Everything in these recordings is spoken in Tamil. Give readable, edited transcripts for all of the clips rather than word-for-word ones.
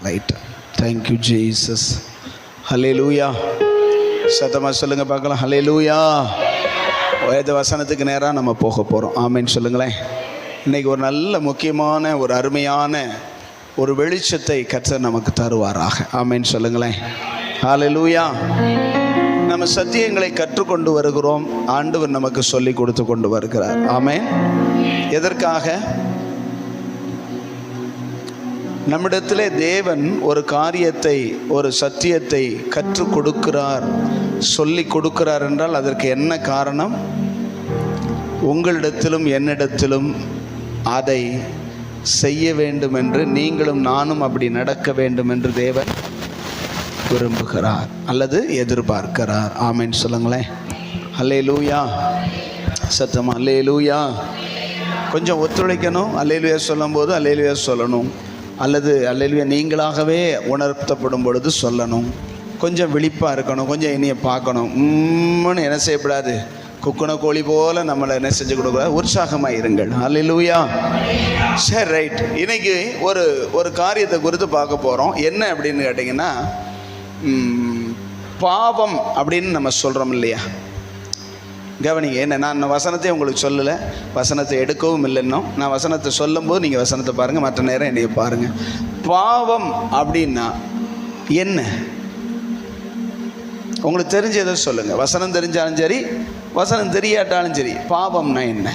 ரைட். Thank you Jesus. ஹல்லேலூயா. சத்தமாக சொல்லுங்கள் பார்க்கலாம். ஹல்லேலூயா. வேத வசனத்துக்கு நேராக நம்ம போக போகிறோம். ஆமேன்னு சொல்லுங்களேன். இன்றைக்கி ஒரு நல்ல முக்கியமான ஒரு அருமையான ஒரு வெளிச்சத்தை கர்த்தர் நமக்கு தருவாராக. ஆமேன்னு சொல்லுங்களேன். ஹல்லேலூயா. நம்ம சத்தியங்களை கற்றுக்கொண்டு வருகிறோம். ஆண்டவர் நமக்கு சொல்லி கொடுத்து கொண்டு வருகிறார். ஆமேன். எதற்காக? நம்மிடத்திலே தேவன் ஒரு காரியத்தை, ஒரு சத்தியத்தை கற்றுக் கொடுக்கிறார், சொல்லி கொடுக்கிறார் என்றால் அதற்கு என்ன காரணம்? உங்களிடத்திலும் என்னிடத்திலும் அதை செய்ய வேண்டும் என்று, நீங்களும் நானும் அப்படி நடக்க வேண்டும் என்று தேவன் விரும்புகிறார் அல்லது எதிர்பார்க்கிறார். ஆமேன்னு சொல்லுங்களேன். அல்லேலூயா. சத்தமா அல்லேலூயா. கொஞ்சம் ஒத்துழைக்கணும். அல்லேலூயா சொல்லும் போது அல்லேலூயா சொல்லணும், அல்லது அல்லேலூயா நீங்களாகவே உணர்த்தப்படும் பொழுது சொல்லணும். கொஞ்சம் விழிப்பாக இருக்கணும், கொஞ்சம் இனிய பார்க்கணும். என்ன செய்யக்கூடாது? குக்குன கோழி போல் நம்மளை என்ன செஞ்சு கொடுக்கூடாது. உற்சாகமாக இருங்கள். அல்லேலூயா. சரி, ரைட். இன்றைக்கி ஒரு காரியத்தை குறித்து பார்க்க போகிறோம். என்ன அப்படின்னு கேட்டிங்கன்னா, பாவம் அப்படின்னு நம்ம சொல்கிறோம் இல்லையா? கவனிங்க. என்ன, நான் வசனத்தை உங்களுக்கு சொல்லலை, வசனத்தை எடுக்கவும் இல்லைன்னோ. நான் வசனத்தை சொல்லும்போது நீங்கள் வசனத்தை பாருங்கள், மற்ற நேரம் என்னைய பாருங்கள். பாவம் அப்படின்னா என்ன? உங்களுக்கு தெரிஞ்ச எதை சொல்லுங்கள். வசனம் தெரிஞ்சாலும் சரி, வசனம் தெரியாட்டாலும் சரி. பாவம்னா என்ன?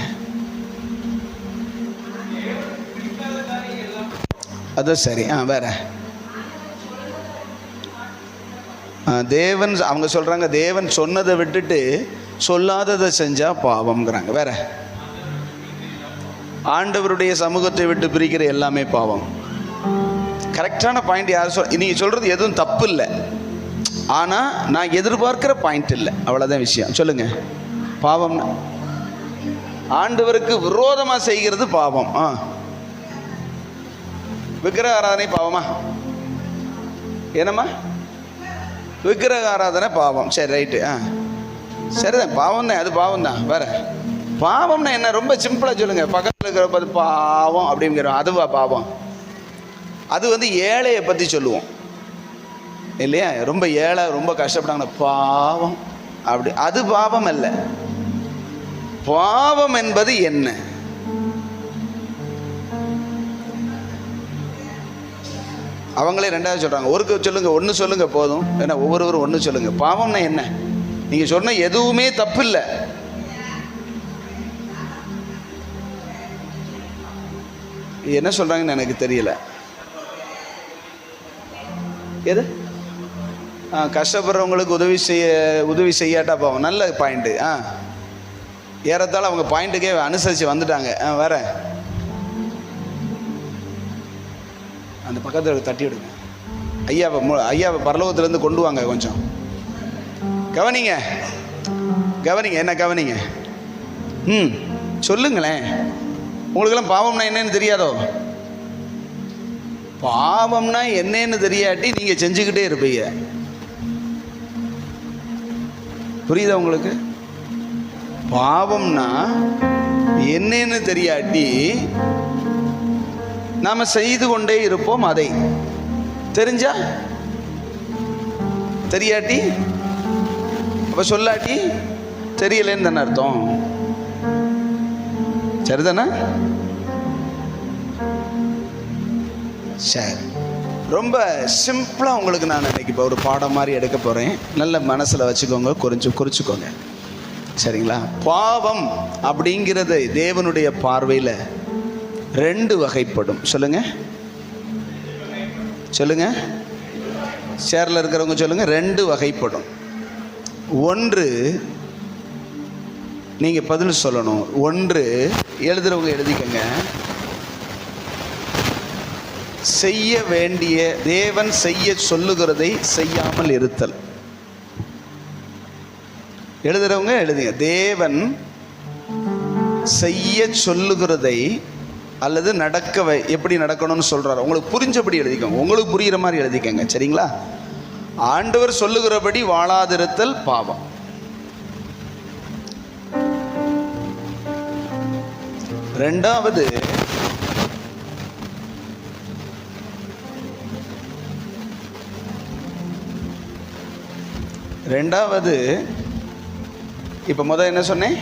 அது சரி. வேற தேவன் அவங்க சொல்கிறாங்க, தேவன் சொன்னதை விட்டுட்டு சொல்லாததை செஞ்சால் பாவம்ங்கிறாங்க. வேற ஆண்டவருடைய சமூகத்தை விட்டு பிரிக்கிற எல்லாமே பாவம். கரெக்டான பாயிண்ட் யார் நீங்கள் சொல்கிறது எதுவும் தப்பு இல்லை, ஆனால் நான் எதிர்பார்க்கிற பாயிண்ட் இல்லை, அவ்வளோதான் விஷயம். சொல்லுங்கள். பாவம் ஆண்டவருக்கு விரோதமாக செய்கிறது பாவம். விக்கிரக ஆராதனை பாவமா? என்னம்மா? விக்கிரக ஆராதனை பாவம். சரி, ரைட்டு. சரிதான், பாவம் தான், அது பாவம் தான். வேற பாவம்னா என்ன? ரொம்ப சிம்பிளாக சொல்லுங்கள். பக்கத்தில் இருக்கிற பாவம் அப்படிங்கிறோம், அதுவா பாவம்? அது ஏழையை பற்றி சொல்லுவோம் இல்லையா? ரொம்ப ஏழை, ரொம்ப கஷ்டப்பட்டாங்கன்னா பாவம் அப்படி, அது பாவம் அல்ல. பாவம் என்பது என்ன? அவங்களே ரெண்டாவது சொல்கிறாங்க. ஒருக்கு சொல்லுங்கள், ஒன்று சொல்லுங்கள் போதும். ஏன்னா ஒவ்வொருவரும் ஒன்று சொல்லுங்கள். பாவம்னா என்ன? நீங்கள் சொன்ன எதுவுமே தப்பு இல்லை. என்ன சொல்கிறாங்கன்னு எனக்கு தெரியல. எது? கஷ்டப்படுறவங்களுக்கு உதவி செய்யாட்டா பாவம். நல்ல பாயிண்ட்டு. ஏறத்தாழ அவங்க பாயிண்ட்டுக்கே அனுசரித்து வந்துட்டாங்க. வேற அந்த பக்கத்தில் தட்டி விடுங்க. ஐயாவை பரலோகத்திலேருந்து கொண்டு வாங்க. கொஞ்சம் கவனிங்க. என்ன கவனிங்க? சொல்லுங்களேன். உங்களுக்கெல்லாம் பாவம்னா என்னன்னு தெரியாதோ? பாவம்னா என்னன்னு தெரியாட்டி நீங்கள் செஞ்சுக்கிட்டே இருப்பீங்க. புரியுதா உங்களுக்கு? பாவம்னா என்னன்னு தெரியாட்டி நாம் செய்து கொண்டே இருப்போம். அதை தெரிஞ்சா, தெரியாட்டி, அப்போ சொல்லாட்டி தெரியலன்னு தானே அர்த்தம். சரிதானே? சரி, ரொம்ப சிம்பிளாக உங்களுக்கு நான் இன்னைக்கு இப்போ ஒரு பாடம் மாதிரி எடுக்க போகிறேன். நல்ல மனசில் வச்சுக்கோங்க, குறிச்சுக்கோங்க. சரிங்களா? பாவம் அப்படிங்கிறது தேவனுடைய பார்வையில் ரெண்டு வகைப்படும். சொல்லுங்க. சேரில் இருக்கிறவங்க சொல்லுங்க. ரெண்டு வகைப்படும். ஒன்று, நீங்கள் பதில் சொல்லணும். ஒன்று, எழுதுறவங்க எழுதிக்கங்க. செய்ய வேண்டிய, தேவன் செய்ய சொல்லுகிறதை செய்யாமல் இருத்தல். எழுதுறவங்க எழுதுங்க. தேவன் செய்ய சொல்லுகிறதை அல்லது எப்படி நடக்கணும்னு சொல்றாரு, உங்களுக்கு புரிஞ்சபடி எழுதிக்கோங்க. உங்களுக்கு புரிகிற மாதிரி எழுதிக்கங்க. சரிங்களா? ஆண்டவர் சொல்லுகிறபடி வாழாதிருத்தல் பாவம். ரெண்டாவது, ரெண்டாவது, இப்போ முதல் என்ன சொன்னேன்?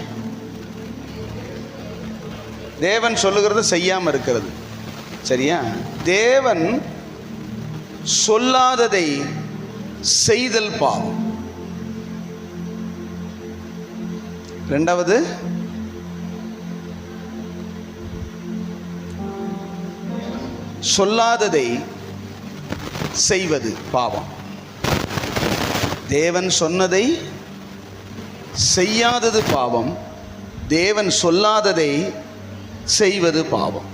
தேவன் சொல்லுகிறத செய்யாமல் இருக்கிறது. சரியா? தேவன் சொல்லாததை செய்தல் பாவம். ரெண்டாவது, சொல்லாததை செய்வது பாவம். தேவன் சொன்னதை செய்யாதது பாவம், தேவன் சொல்லாததை செய்வது பாவம்.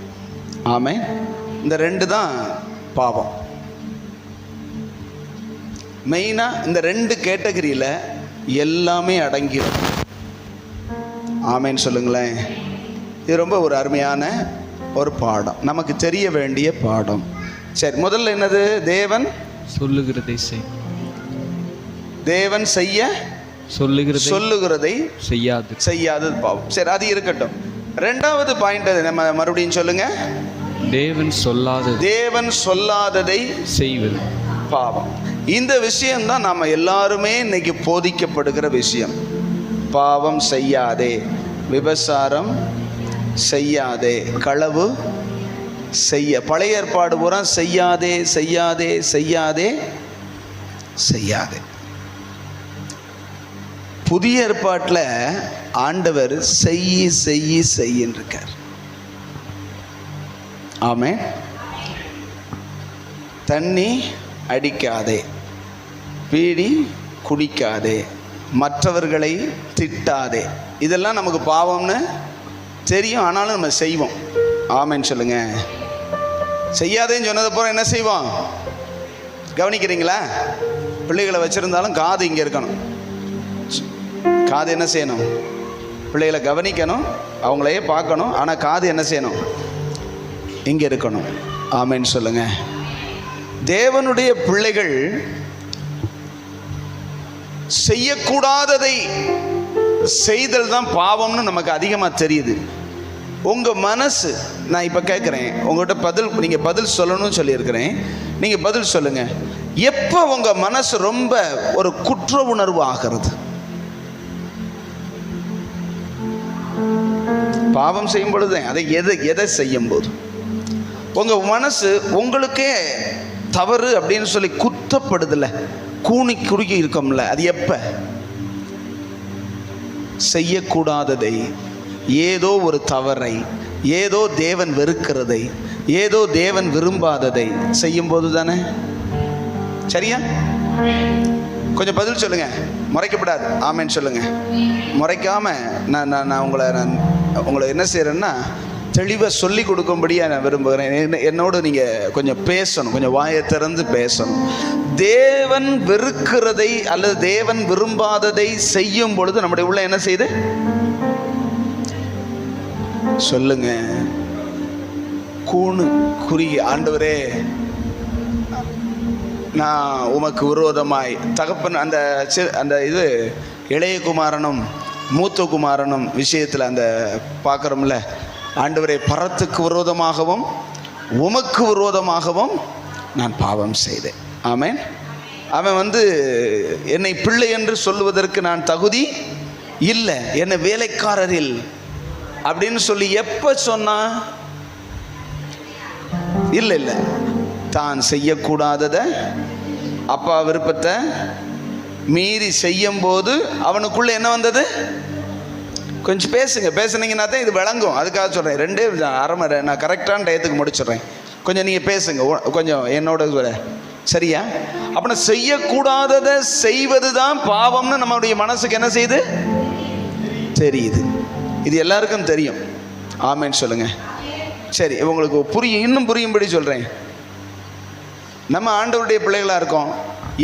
ஆமென். இந்த ரெண்டு தான் பாவம். மெயினாக இந்த ரெண்டு கேட்டகரியில் எல்லாமே அடங்கிடும். ஆமென் சொல்லுங்களேன். இது ரொம்ப ஒரு அருமையான ஒரு பாடம், நமக்கு தெரிய வேண்டிய பாடம். சரி, முதல்ல என்னது? தேவன் சொல்லுகிறதை செய். தேவன் செய்ய சொல்லுகிறதை செய்யாதது பாவம். சரி, அது இருக்கட்டும். ரெண்டாவது பாயிண்ட் நம்ம மறுபடியும் சொல்லுங்க. தேவன் சொல்லாததை செய்வது பாவம். இந்த விஷயம்தான் நம்ம எல்லாருமே இன்னைக்கு போதிக்கப்படுகிற விஷயம். பாவம் செய்யாதே, விபசாரம் செய்யாதே, களவு செய்ய. பழைய ஏற்பாடு பூரா செய்யாதே செய்யாதே செய்யாதே செய்யாதே. புதிய ஏற்பாட்டில் ஆண்டவர் செய்யின்னு இருக்கார். ஆமென். தண்ணி அடிக்காதே, பீடி குடிக்காதே, மற்றவர்களை திட்டாதே. இதெல்லாம் நமக்கு பாவம்னு தெரியும், ஆனாலும் நம்ம செய்வோம். ஆமென் சொல்லுங்க. செய்யாதேன்னு சொன்னது போல என்ன செய்வோம்? கவனிக்கிறீங்களா? பிள்ளைகளை வச்சிருந்தாலும் காது இங்கே இருக்கணும். காது என்ன செய்யணும்? பிள்ளைகளை கவனிக்கணும், அவங்களையே பார்க்கணும். ஆனால் காது என்ன செய்யணும்? இங்கே இருக்கணும். ஆமென் சொல்லுங்க. தேவனுடைய பிள்ளைகள் செய்யக்கூடாததை செய்தல் தான் பாவம்னு நமக்கு அதிகமாக தெரியுது. உங்கள் மனசு, நான் இப்போ கேட்குறேன் உங்கள்கிட்ட நீங்கள் பதில் சொல்லணும்னு சொல்லியிருக்கிறேன். நீங்கள் பதில் சொல்லுங்கள். எப்போ உங்கள் மனசு ரொம்ப ஒரு குற்ற உணர்வு ஆகிறது? பாவம் செய்யும் பொழுது. அதை எதை செய்யும் போது உங்கள் மனசு உங்களுக்கே தவறு அப்படின்னு சொல்லி குத்தப்படுதில்ல, குறுகி இருக்கோம்ல, அது எப்போ? செய்யக்கூடாததை, ஏதோ ஒரு தவறை, ஏதோ தேவன் வெறுக்கிறதை, ஏதோ தேவன் விரும்பாததை செய்யும்போது தானே. சரியா? கொஞ்சம் பதில் சொல்லுங்க, முறைக்கப்படாது. ஆமென் சொல்லுங்க. முறைக்காம நான் உங்களை என்ன செய்யறேன்னா தெளிவாக சொல்லி கொடுக்கும்படியாக நான் விரும்புகிறேன். என்னோடு நீங்கள் கொஞ்சம் பேசணும், கொஞ்சம் வாயை திறந்து பேசணும். தேவன் வெறுக்கிறதை அல்லது தேவன் விரும்பாததை செய்யும் பொழுது நம்முடைய உள்ள என்ன செய்யுது? சொல்லுங்க. குறுகி, ஆண்டவரே நான் உமக்கு விரோதமாய், தகப்பன் அந்த இது இளைய குமாரனும் மூத்த குமாரனும் விஷயத்தில் அந்த பார்க்குறோம்ல, ஆண்டவரே பரத்துக்கு விரோதமாகவும் உமக்கு விரோதமாகவும் நான் பாவம் செய்தேன். ஆமென். அவன் என்னை பிள்ளை என்று சொல்லுவதற்கு நான் தகுதி இல்லை, என்னை வேலைக்காரரில் அப்படின்னு சொல்லி எப்போ சொன்னா? இல்லை, தான் செய்யக்கூடாததை, அப்பா விருப்பத்தை மீறி செய்யும் போது அவனுக்குள்ள என்ன வந்தது? கொஞ்சம் பேசுனீங்கன்னா தான் இது விளங்கும். அதுக்காக சொல்கிறேன். 2 அரை மணி நான் கரெக்டான டயத்துக்கு முடிச்சிடுறேன். கொஞ்சம் நீங்கள் பேசுங்க, கொஞ்சம் என்னோட சரியா? அப்படின்னா செய்யக்கூடாததை செய்வது தான் பாவம்னு நம்மளுடைய மனசுக்கு என்ன செய்யுது? தெரியுது. இது எல்லாருக்கும் தெரியும். ஆமென் சொல்லுங்க. சரி, உங்களுக்கு இன்னும் புரியும்படி சொல்கிறேன். நம்ம ஆண்டவருடைய பிள்ளைகளாக இருக்கோம்.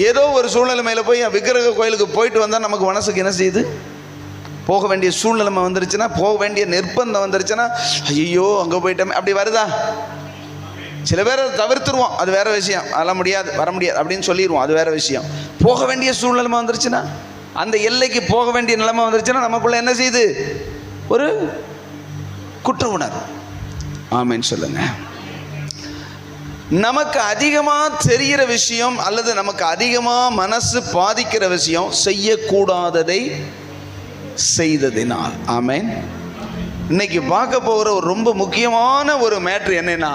ஏதோ ஒரு சூழ்நிலை மேலே போய் விக்கிரக கோயிலுக்கு போயிட்டு வந்தால் நமக்கு மனசுக்கு என்ன செய்யுது? போக வேண்டிய சூழ்நிலைமை வந்துருச்சுன்னா, போக வேண்டிய நிர்பந்தம் வந்துருச்சுன்னா, ஐயோ அங்கே போயிட்டோமே, அப்படி வருதா? சில பேர் அதை தவிர்த்துருவோம், அது வேற விஷயம். அதெல்லாம் முடியாது, வர முடியாது அப்படின்னு சொல்லிடுவோம், அது வேற விஷயம். போக வேண்டிய சூழ்நிலைமை வந்துருச்சுன்னா, அந்த எல்லைக்கு போக வேண்டிய நிலைமை வந்துருச்சுன்னா நமக்குள்ள என்ன செய்யுது? ஒரு குற்ற உணர்வு. ஆமென் சொல்லுங்க. நமக்கு அதிகமாக தெரிகிற விஷயம் அல்லது நமக்கு அதிகமாக மனசு பாதிக்கிற விஷயம் செய்யக்கூடாததை செய்ததினால். ஆமென். இன்னைக்கு பார்க்க போகிற ஒரு ரொம்ப முக்கியமான ஒரு மேட்ரு என்னன்னா,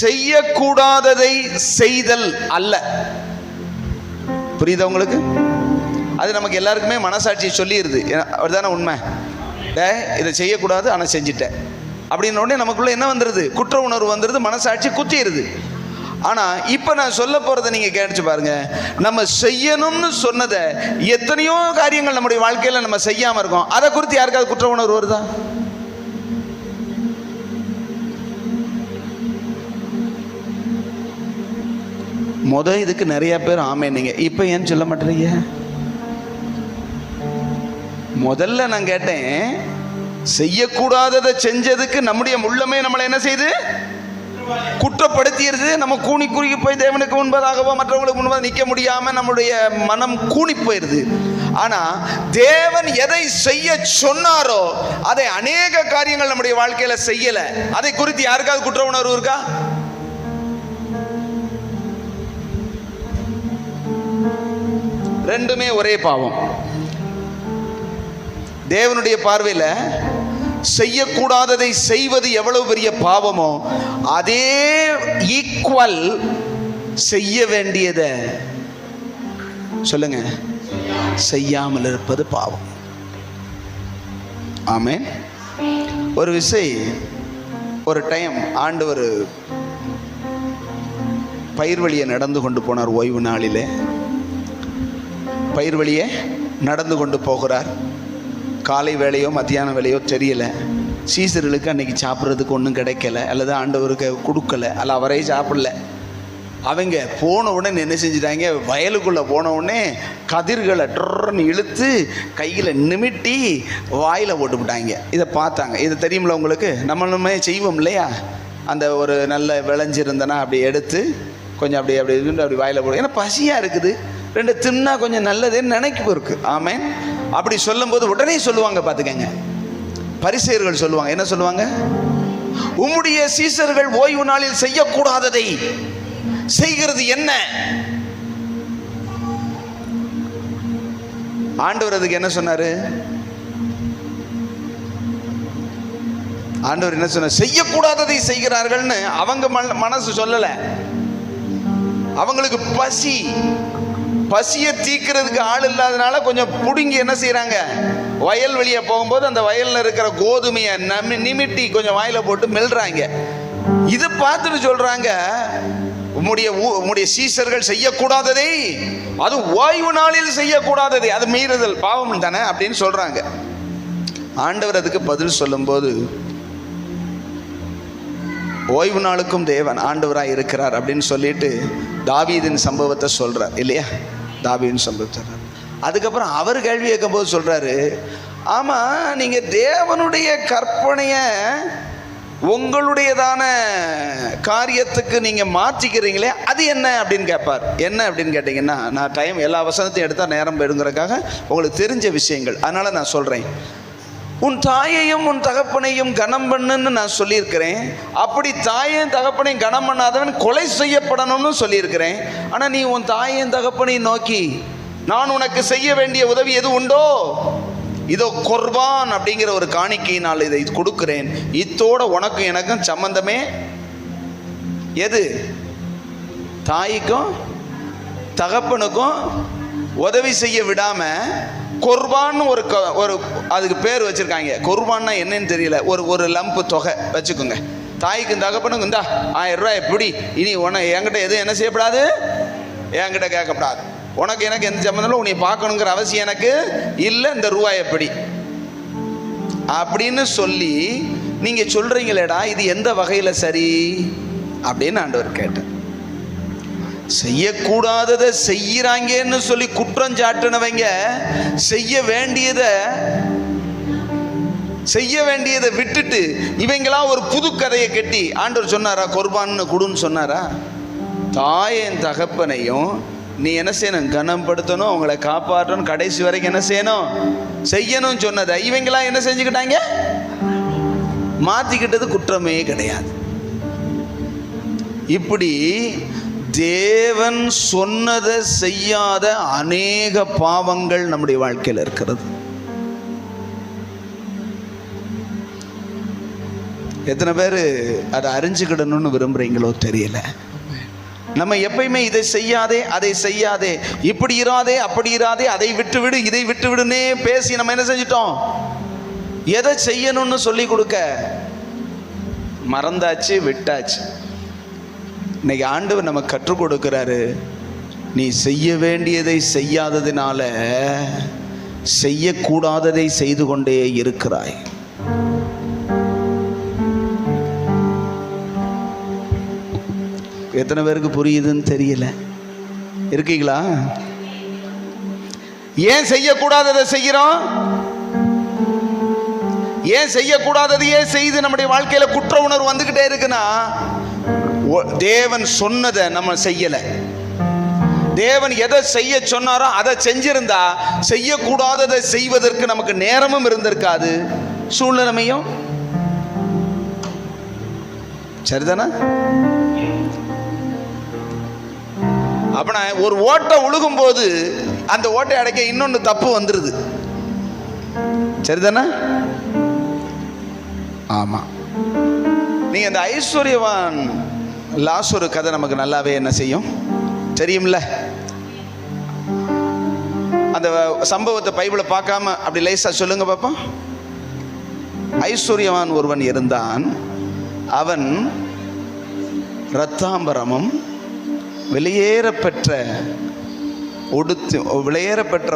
செய்யக்கூடாததை செய்தல் அல்ல. புரியுதா உங்களுக்கு? அது நமக்கு எல்லாருக்குமே மனசாட்சி சொல்லிடுது. அதுதானே உண்மை. இதை செய்யக்கூடாது ஆனால் செஞ்சிட்டேன் அப்படின்ன உடனே நமக்குள்ள என்ன வந்துடுது? குற்ற உணர்வு வந்துடுது, மனசாட்சி குத்திடுது. ஆனால் இப்போ நான் சொல்ல போகிறத நீங்கள் கேட்டுச்சு பாருங்க. நம்ம செய்யணும்னு சொன்னதை எத்தனையோ காரியங்கள் நம்முடைய வாழ்க்கையில் நம்ம செய்யாமல் இருக்கோம். அதை குறித்து யாருக்காவது குற்ற உணர்வு வருதா? இதுக்கு நிறைய பேர் ஆமேனீங்க. இப்போ ஏன்னு சொல்ல மாட்டேறீங்க? முதல்ல நான் கேட்டேன், செய்யக்கூடாததை செஞ்சதுக்கு நம்முடைய உள்ளமே நம்மளை என்ன செய்து குற்றப்படுத்திடுது. நம்ம கூனி குறுகி போய் தேவனுக்கு முன்பதாகவோ மற்றவங்களுக்கு முன்பதாக நிற்க முடியாம நம்முடைய மனம் கூனி போயிருது. ஆனா தேவன் எதை செய்ய சொன்னாரோ அதை அநேக காரியங்கள் நம்முடைய வாழ்க்கையில செய்யல. அதை குறித்து யாருக்காவது குற்ற உணர்வு இருக்கா? ரெண்டுமே ஒரே பாவம். தேவனுடைய பார்வையில் செய்யக்கூடாததை செய்வது எவ்வளவு பெரிய பாவமோ அதே ஈக்குவல் செய்ய வேண்டியதை சொல்லுங்க செய்யாமல் இருப்பது பாவம். ஆமென். ஒரு விஷயம், ஒரு டைம் ஆண்டவர் பயிர் வழியை நடந்து கொண்டு போனார். ஓய்வு நாளிலே பயிர் வழியே நடந்து கொண்டு போகிறார். காலை வேலையோ மத்தியான வேலையோ தெரியல. சீசர்களுக்கு அன்னைக்கு சாப்பிட்றதுக்கு ஒன்றும் கிடைக்கல, அல்லது ஆண்டவருக்கு கொடுக்கல, அல்ல அவரே சாப்பிடல. அவங்க போன உடனே என்ன செஞ்சிட்டாங்க? வயலுக்குள்ளே போன உடனே கதிர்களை டொர்ன்னு இழுத்து கையில் நிமிட்டி வாயில் போட்டுவிட்டாங்க. இதை பார்த்தாங்க. இது தெரியுமில்ல உங்களுக்கு? நம்மளுமே செய்வோம் இல்லையா? அந்த ஒரு நல்ல விளைஞ்சிருந்தனா அப்படி எடுத்து கொஞ்சம் அப்படி அப்படி வாயில் போடு. ஏன்னா பசியாக இருக்குது, ரெண்டு தின்னா கொஞ்சம் நல்லதுன்னு நினைப்பு இருக்கு. ஆமென். அப்படி சொல்லும்போது உடனே சொல்லுவாங்க, பார்த்துக்கங்க, பரிசேயர்கள் சொல்லுவாங்க. என்ன சொல்லுவாங்க? உம்முடைய சீசர்கள் ஓய்வு நாளில் செய்யக்கூடாததை செய்கிறது என்ன? ஆண்டவர் அதுக்கு என்ன சொன்னாரு? ஆண்டவர் என்ன சொன்னார்? செய்யக்கூடாததை செய்கிறார்கள்னு அவங்க மனசு சொல்லல. அவங்களுக்கு பசியை தீக்கிறதுக்கு ஆள் இல்லாதனால கொஞ்சம் புடுங்கி என்ன செய்யறாங்க? வயல் வெளியே போகும்போது அந்த வயல்ல இருக்கிற கோதுமையை நிமிட்டி கொஞ்சம் வாயில போட்டு மெல்றாங்க. இதை பார்த்துட்டு சொல்றாங்க, உம்முடைய சீசர்கள் செய்யக்கூடாததை, அது ஓய்வு நாளில் செய்யக்கூடாததை, அது மீறுதல், பாவம் தானே அப்படின்னு சொல்றாங்க. ஆண்டவர் அதுக்கு பதில் சொல்லும்போது, ஓய்வு நாளுக்கும் தேவன் ஆண்டவராக இருக்கிறார் அப்படின்னு சொல்லிட்டு தாவீதின் சம்பவத்தை சொல்றார் இல்லையா? தாவீதின் சம்பவத்தை அதுக்கப்புறம் அவர் கேள்வி கேட்கும் போது சொல்றாரு, ஆமா, நீங்க தேவனுடைய கற்பனையை உங்களுடையதான காரியத்துக்கு நீங்க மாற்றிக்கிறீங்களே, அது என்ன அப்படின்னு கேட்பார். என்ன அப்படின்னு கேட்டீங்கன்னா, நான் டைம் எல்லா வசனத்தையும் எடுத்தால் நேரம் போயிடுங்கிறதுக்காக உங்களுக்கு தெரிஞ்ச விஷயங்கள், அதனால நான் சொல்றேன். உன் தாயையும் உன் தகப்பனையும் கனம் பண்ணுன்னு நான் சொல்லியிருக்கிறேன். அப்படி தாயையும் தகப்பனையும் கனம் பண்ணாதவன் கொலை செய்யப்படணும்னு சொல்லியிருக்கிறேன். ஆனால் நீ உன் தாயையும் தகப்பனையும் நோக்கி, நான் உனக்கு செய்ய வேண்டிய உதவி எது உண்டோ, இதோ குர்பான் அப்படிங்கிற ஒரு காணிக்கையினால் இதை கொடுக்கிறேன். இத்தோட உனக்கும் எனக்கும் சம்பந்தமே எது? தாய்க்கும் தகப்பனுக்கும் உதவி செய்ய விடாம குர்பான்னு ஒரு அதுக்கு பேர் வச்சிருக்காங்க. குர்பான்னா என்னன்னு தெரியல. ஒரு லம்பு தொகை வச்சுக்கோங்க. தாய்க்கும் தகப்பனுக்கும் இந்தா 1000 ரூபாய் எப்படி, இனி என்கிட்ட எதுவும் என்ன செய்யப்படாது, என்கிட்ட கேட்கப்படாது. உனக்கு எனக்கு எந்த சம்பந்தம் உன்னை பார்க்கணுங்கிற அவசியம் எனக்கு இல்லை, இந்த ரூபாய் எப்படி அப்படின்னு சொல்லி நீங்க சொல்றீங்களேடா, இது எந்த வகையில சரி அப்படின்னு ஆண்டவர் கேட்டார். செய்யக்கூடாததை செய்யறாங்கன்னு சொல்லி குற்றம் சாட்டினவங்க செய்ய வேண்டியதை விட்டுட்டு இவங்களா ஒரு புது கதையை கட்டி ஆண்டவர் சொன்னாரா குர்பான்னு கொடுன்னு சொன்னாரா? தாயின் தகப்பனையும் நீ என்ன செய்யணும்? கனப்படுத்தணும், அவங்களை காப்பாற்றணும், கடைசி வரைக்கும் என்ன செய்யணும் சொன்னதை இவங்களா என்ன செஞ்சுக்கிட்டாங்க? மாத்திக்கிட்டது குற்றமே கிடையாது. இப்படி தேவன் சொன்னதை செய்யாத அநேக பாவங்கள் நம்முடைய வாழ்க்கையில் இருக்கிறது. எத்தனை பேர் அதை அறிஞ்சுக்கிடணும்னு விரும்புறீங்களோ தெரியல. நம்ம எப்பயுமே இதை செய்யாதே, அதை செய்யாதே, இப்படி இராதே, அப்படி இராதே, அதை விட்டுவிடு, இதை விட்டுவிடுன்னே பேசி நம்ம என்ன செஞ்சிட்டோம்? எதை செய்யணும்னு சொல்லி கொடுக்க மறந்தாச்சு, விட்டாச்சு. இன்னைக்கு ஆண்டவர் நம்ம கற்றுக் கொடுக்கிறாரு, நீ செய்ய வேண்டியதை செய்யாததினால செய்யக்கூடாததை செய்து கொண்டே இருக்கிறாய். எத்தனை பேருக்கு புரியுதுன்னு தெரியல. இருக்கீங்களா? ஏன் செய்யக்கூடாததை செய்கிறோம்? ஏன் செய்யக்கூடாததையே செய்து நம்முடைய வாழ்க்கையில குற்ற உணர்வு வந்துகிட்டே இருக்குன்னா, தேவன் சொன்னதை நம்ம செய்யல. தேவன் எதை செய்ய சொன்னாரோ அதை செஞ்சிருந்தா செய்யக்கூடாததை செய்வதற்கு நமக்கு நேரமும் இருந்திருக்காது, சூழ்நிலைமையும். சரிதானா? அப்ப ஒரு ஓட்டை உழுகும் போது அந்த ஓட்டை அடைக்க இன்னொன்னு தப்பு வந்துருது. சரிதானா? ஆமா. நீங்க அந்த ஐஸ்வர்யவான் லாசரு கதை நமக்கு நல்லாவே என்ன செய்யும் தெரியும்ல. அந்த சம்பவத்தை பைபிளை பார்க்காம அப்படி லேசா சொல்லுங்க பாப்போம். ஐஸ்வர்யவான் ஒருவன் இருந்தான். அவன் இரத்தாம்பரமும் வெளியேறப்பெற்ற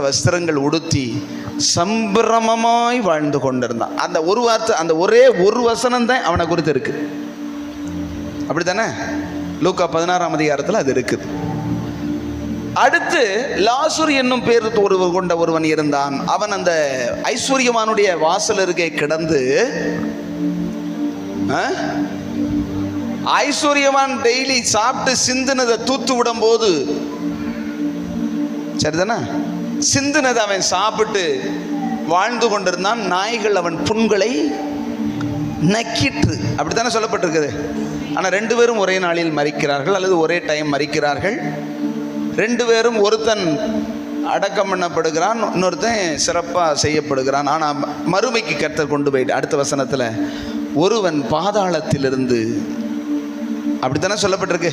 வஸ்திரங்கள் உடுத்தி சம்பிரமமாய் வாழ்ந்து கொண்டிருந்தான். அந்த ஒரு வார்த்தை, அந்த ஒரே ஒரு வசனம் தான் அவனை குறித்து இருக்கு. அப்படித்தானே? லூக்கா 16ஆம் அதிகாரத்தில் அது இருக்குது. அடுத்து லாசரு என்னும் பேர் கொண்ட ஒருவன் இருந்தான். அவன் அந்த ஐஸ்வர்யவானுடைய வாசல் அருகே கிடந்து, ஐஸ்வர்யவான் டெய்லி சாப்பிட்டு சிந்தினதை தூத்து விடும் போது, சரிதானா, சிந்தினதை அவன் சாப்பிட்டு வாழ்ந்து கொண்டிருந்தான். நாய்கள் அவன் புண்களை நக்கிற்று. அப்படித்தானே சொல்லப்பட்டிருக்குது. ஆனால் 2 பேரும் ஒரே நாளில் மரிக்கிறார்கள், அல்லது ஒரே டைம் மரிக்கிறார்கள். 2 பேரும், ஒருத்தன் அடக்கம் பண்ணப்படுகிறான், இன்னொருத்தன் சிறப்பாக செய்யப்படுகிறான். ஆனால் மறுமைக்கு கர்த்தர் கொண்டு போயிட்டு, அடுத்த வசனத்தில் ஒருவன் பாதாளத்திலிருந்து, அப்படித்தானே சொல்லப்பட்டிருக்கு.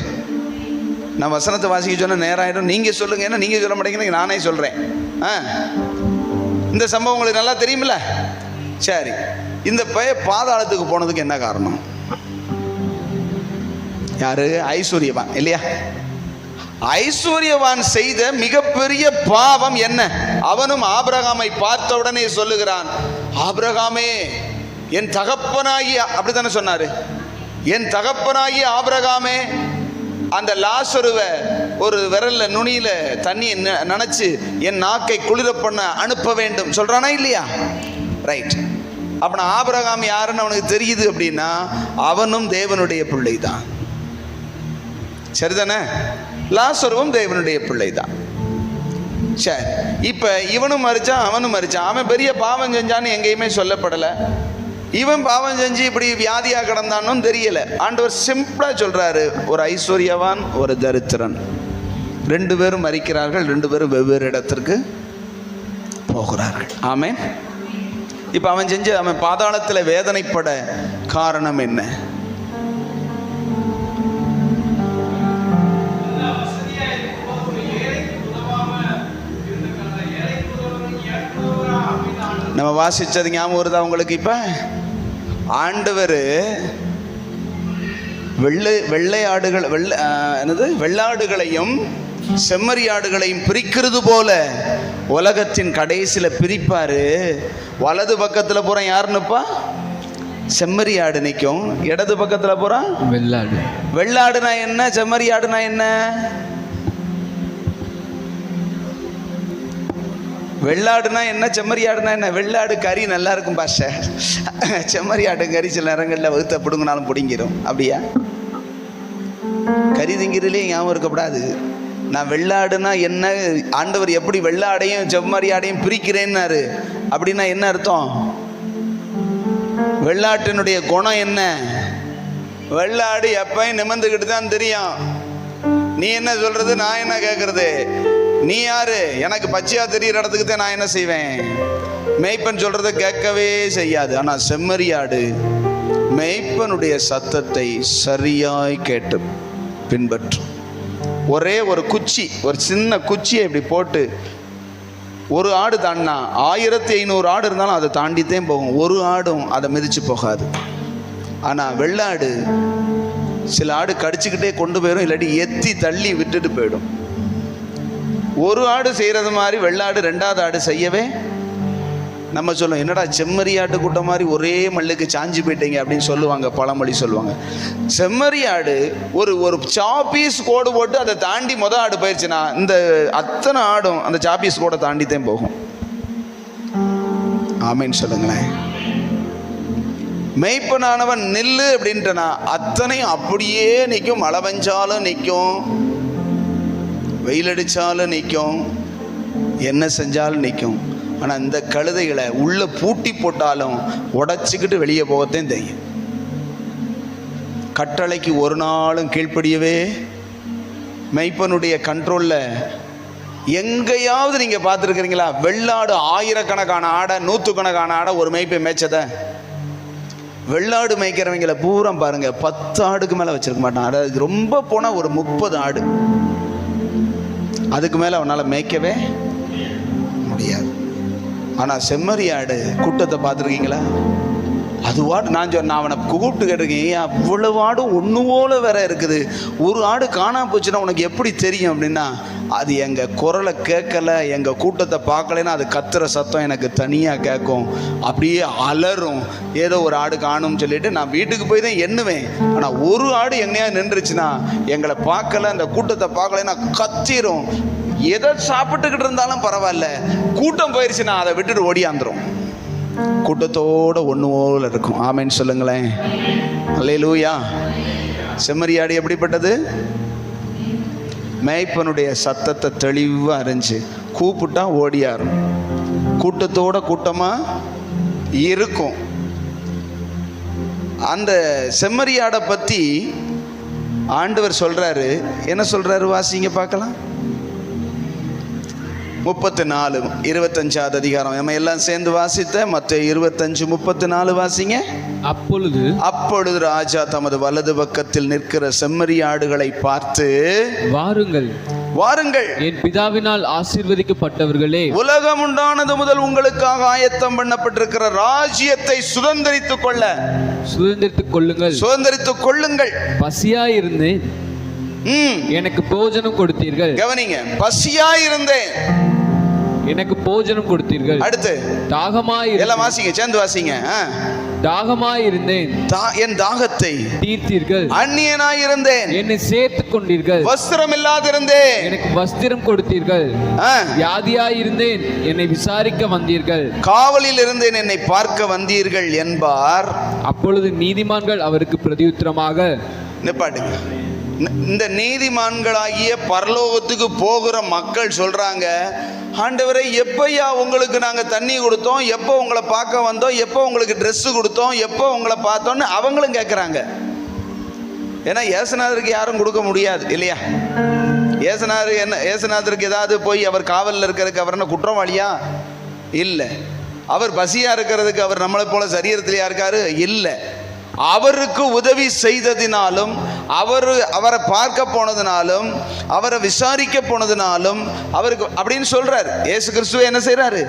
நான் வசனத்தை வாசிக்க சொன்ன நேரம் ஆகிடும். நீங்கள் சொல்லுங்க, ஏன்னா நீங்கள் சொல்ல மாட்டேங்கிறீங்க, நானே சொல்கிறேன். இந்த சம்பவம் உங்களுக்கு நல்லா தெரியுமில்ல. சரி, இந்த பாதாளத்துக்கு போனதுக்கு என்ன காரணம்? யாரு? ஐஸ்வர்யவான் இல்லையா? ஐஸ்வர்யவான் செய்த மிகப்பெரிய பாவம் என்ன? அவனும் ஆபிரகாமை பார்த்த உடனே சொல்லுகிறான், ஆபிரகாமே என் தகப்பனாகிய, அப்படித்தானே சொன்னாரு, என் தகப்பனாகிய ஆபிரகாமே, அந்த லாசருவை ஒரு விரல்ல நுனியில தண்ணியை நனைச்சு என் நாக்கை குளிர பண்ண அனுப்ப வேண்டும் சொல்றானா இல்லையா? ரைட். அப்ப ஆபிரகாம் யாருன்னு அவனுக்கு தெரியுது. அப்படின்னா அவனும் தேவனுடைய பிள்ளை தான். சரிதானே? லாசருவும் தேவனுடைய பிள்ளை தான். சரி, இப்ப இவனும் மரிச்சான், அவனும் மரிச்சான். அவன் பெரிய பாவம் செஞ்சான்னு எங்கேயுமே சொல்லப்படலை. இவன் பாவம் செஞ்சு இப்படி வியாதியா கிடந்தான்னு தெரியல. ஆண்டவர் சிம்பிளா சொல்றாரு, ஒரு ஐஸ்வர்யவான், ஒரு தரித்திரன், 2 பேரும் மரிக்கிறார்கள். 2 பேரும் வெவ்வேறு இடத்திற்கு போகிறார்கள். ஆமென். இப்ப அவன் செஞ்சு அவன் பாதாளத்தில் வேதனைப்பட காரணம் என்ன? நம்ம வாசிச்சது ஞாபகம் வருதா உங்களுக்கு? இப்ப ஆண்டவர் வெள்ளாடுகளையும் செம்மறியாடுகளையும் பிரிக்கிறது போல உலகத்தின் கடைசியில பிரிப்பாரு. வலது பக்கத்துல போறான் யாருன்னுப்பா? செம்மறியாடு நிற்கும். இடது பக்கத்துல போறான் வெள்ளாடு. வெள்ளாடுனா என்ன, செம்மறியாடுனா என்ன? வெள்ளாடுனா என்ன, செம்மறியாடுனா என்ன? வெள்ளாடு கறி நல்லா இருக்கும் பாஷ, செம்மறியாடு கறி சில நேரங்களில் வகுத்த பிடுங்கினாலும் பிடுங்கிடும். அப்படியா? கறி திங்கிறதுலே ஞாபகம் இருக்கக்கூடாது. நான் வெள்ளாடுனா என்ன, ஆண்டவர் எப்படி வெள்ளாடையும் செம்மறியாடையும் பிரிக்கிறேன்னாரு. அப்படின்னா என்ன அர்த்தம்? வெள்ளாட்டினுடைய குணம் என்ன? வெள்ளாடு எப்பயும் நிமிர்ந்துக்கிட்டு தான் தெரியும். நீ என்ன சொல்றது, நான் என்ன கேட்கறது? நீ யாரு? எனக்கு பச்சையா தெரிகிற இடத்துக்கு தான் நான் என்ன செய்வேன்? மேய்ப்பன் சொல்றதை கேட்கவே செய்யாது. ஆனா செம்மறியாடு மேய்ப்பனுடைய சத்தத்தை சரியாய் கேட்டு பின்பற்றும். ஒரே ஒரு குச்சி, ஒரு சின்ன குச்சியை இப்படி போட்டு ஒரு ஆடு தாண்டினா 1500 ஆடு இருந்தாலும் அதை தாண்டித்தான் போகும். ஒரு ஆடும் அதை மிதிச்சு போகாது. ஆனால் வெள்ளாடு சில ஆடு கடிச்சுக்கிட்டே கொண்டு போயிடும், இல்லாட்டி எத்தி தள்ளி விட்டுட்டு போயிடும். ஒரு ஆடு செய்கிறது மாதிரி வெள்ளாடு ரெண்டாவது ஆடு செய்யவே நம்ம சொல்லுவோம், என்னடா செம்மறியாட்டு கூட்டம் மாதிரி ஒரே மல்லுக்கு சாஞ்சி போயிட்டீங்க அப்படின்னு சொல்லுவாங்க, பழமொழி சொல்லுவாங்க. செம்மறியாடு ஒரு சாப்பீஸ் கோடு போட்டு அதை தாண்டி ஆடு போயிடுச்சுன்னா இந்த அத்தனை ஆடும் அந்த சாப்பீஸ் கோடை தாண்டித்தான் போகும். ஆமீன் சொல்லுங்களேன். மெய்ப்பனானவன் நில்லு அப்படின்ட்டனா அத்தனையும் அப்படியே நிற்கும். மழை பெஞ்சாலும் நிற்கும், வெயில் அடித்தாலும் நிற்கும், என்ன செஞ்சாலும் நிற்கும். ஆனால் இந்த கழுதைகளை உள்ள பூட்டி போட்டாலும் உடைச்சிக்கிட்டு வெளியே போகத்தான் தெரியும். கட்டளைக்கு ஒரு நாளும் கீழ்ப்படியவே மெய்ப்பனுடைய கண்ட்ரோலில். எங்கேயாவது நீங்கள் பார்த்துருக்கிறீங்களா வெள்ளாடு ஆயிரக்கணக்கான ஆடை, நூற்றுக்கணக்கான ஆடை ஒரு மெய்ப்பை மேய்ச்சதை? வெள்ளாடு மேய்க்கிறவங்களை பூரா பாருங்க 10 ஆடுக்கு மேலே வச்சிருக்க மாட்டான். அதாவது ரொம்ப போனால் ஒரு 30 ஆடு, அதுக்கு மேலே அவனால் மேய்க்கவே முடியாது. ஆனால் செம்மறியாடு கூட்டத்தை பார்த்துருக்கீங்களா? அதுவாடு நான் அவனை கூப்பிட்டு கேட்டிருக்கேன், அவ்வளவு ஆடும் ஒன்று போல வேற இருக்குது, ஒரு ஆடு காணாம போச்சுன்னா உனக்கு எப்படி தெரியும் அப்படின்னா, அது எங்கள் குரலை கேட்கலை, எங்கள் கூட்டத்தை பார்க்கலைன்னா அது கத்துற சத்தம் எனக்கு தனியாக கேட்கும், அப்படியே அலறும். ஏதோ ஒரு ஆடு காணும்னு சொல்லிட்டு நான் வீட்டுக்கு போய் தான் எண்ணுவேன். ஆனால் ஒரு ஆடு எங்கேயாவது நின்றுச்சுன்னா எங்களை பார்க்கல, அந்த கூட்டத்தை பார்க்கலைன்னா கத்திரும். எதை சாப்பிட்டுக்கிட்டு இருந்தாலும் பரவாயில்ல, கூட்டம் போயிடுச்சுன்னா அதை விட்டுட்டு ஓடியாந்துரும். கூட்டத்தோட ஒன்று போல இருக்கும். ஆமேன்னு சொல்லுங்களேன். அல்லேலூயா. செம்மறியாடு எப்படிப்பட்டது? மேய்ப்பனுடைய சத்தத்தை தெளிவாக அறிஞ்சு கூப்பிட்டா ஓடியாரும், கூட்டத்தோட கூட்டமாக இருக்கும். அந்த செம்மறியாடை பற்றி ஆண்டவர் சொல்றாரு. என்ன சொல்றாரு? வாசிங்க பார்க்கலாம். 34 25வது அதிகாரம் நம்ம எல்லாம் சேர்ந்து வாசித்த மத்தேயு 25:34 வாசிங்க. அப்பொழுது ராஜா தமது வலது பக்கத்தில் நிற்கிற செம்மறியாடுகளை பார்த்து, வாருங்கள் என் பிதாவினால் ஆசீர்வதிக்கப்பட்டவர்களே, உலகம் உண்டானது முதல் உங்களுக்காக ஆயத்தம் பண்ணப்பட்டிருக்கிற ராஜ்யத்தை சுதந்தரித்துக் கொள்ளுங்கள். பசியாயிருந்தேன், எனக்கு போஜனம் கொடுத்தீர்கள். கவனிங்க, பசியாயிருந்தேன், எனக்கு போஜனம் கொடுத்தீர்கள். அடுத்து எல்லாம் வாசிங்க, சேர்ந்து வாசிங்க. தாகமாயிருந்தேன், என் தாகத்தை தீர்த்தீர்கள். அந்நியனாயிருந்தேன், என்னை சேர்த்துக் கொண்டீர்கள். வஸ்திரம் இல்லாதிருந்தேன், எனக்கு வஸ்திரம் கொடுத்தீர்கள். வியாதியாயிருந்தேன், என்னை விசாரிக்க வந்தீர்கள். காவலில் இருந்தேன், என்னை பார்க்க வந்தீர்கள் என்பார். அப்பொழுது நீதிமான்கள் அவருக்கு பிரதியுத்தரமாக, நிப்பாட்டுங்க. இந்த நீதிமான்களாகிய பரலோகத்துக்கு போகிற மக்கள் சொல்றாங்க, ஆண்டவரே எப்பையா உங்களுக்கு நாங்கள் தண்ணி கொடுத்தோம், எப்போ உங்களை பார்க்க வந்தோம், எப்போ உங்களுக்கு ட்ரெஸ்ஸு கொடுத்தோம், எப்போ உங்களை பார்த்தோன்னு அவங்களும் கேட்குறாங்க. ஏன்னா ஏசுநாதருக்கு யாரும் கொடுக்க முடியாது இல்லையா? ஏசுநாதருக்கு ஏதாவது போய் அவர் காவலில் இருக்கிறதுக்கு அவர் என்ன குற்றவாளியா? இல்லை. அவர் பசியாக இருக்கிறதுக்கு அவர் நம்மளை போல சரீரத்திலையா இருக்காரு? இல்லை. அவருக்கு உதவி செய்ததினாலும், அவரை பார்க்க போனதுனாலும், அவரை விசாரிக்க போனதுனாலும் அவருக்கு அப்படின்னு சொல்றார். இயேசு கிறிஸ்துவை என்ன செய்றாரு?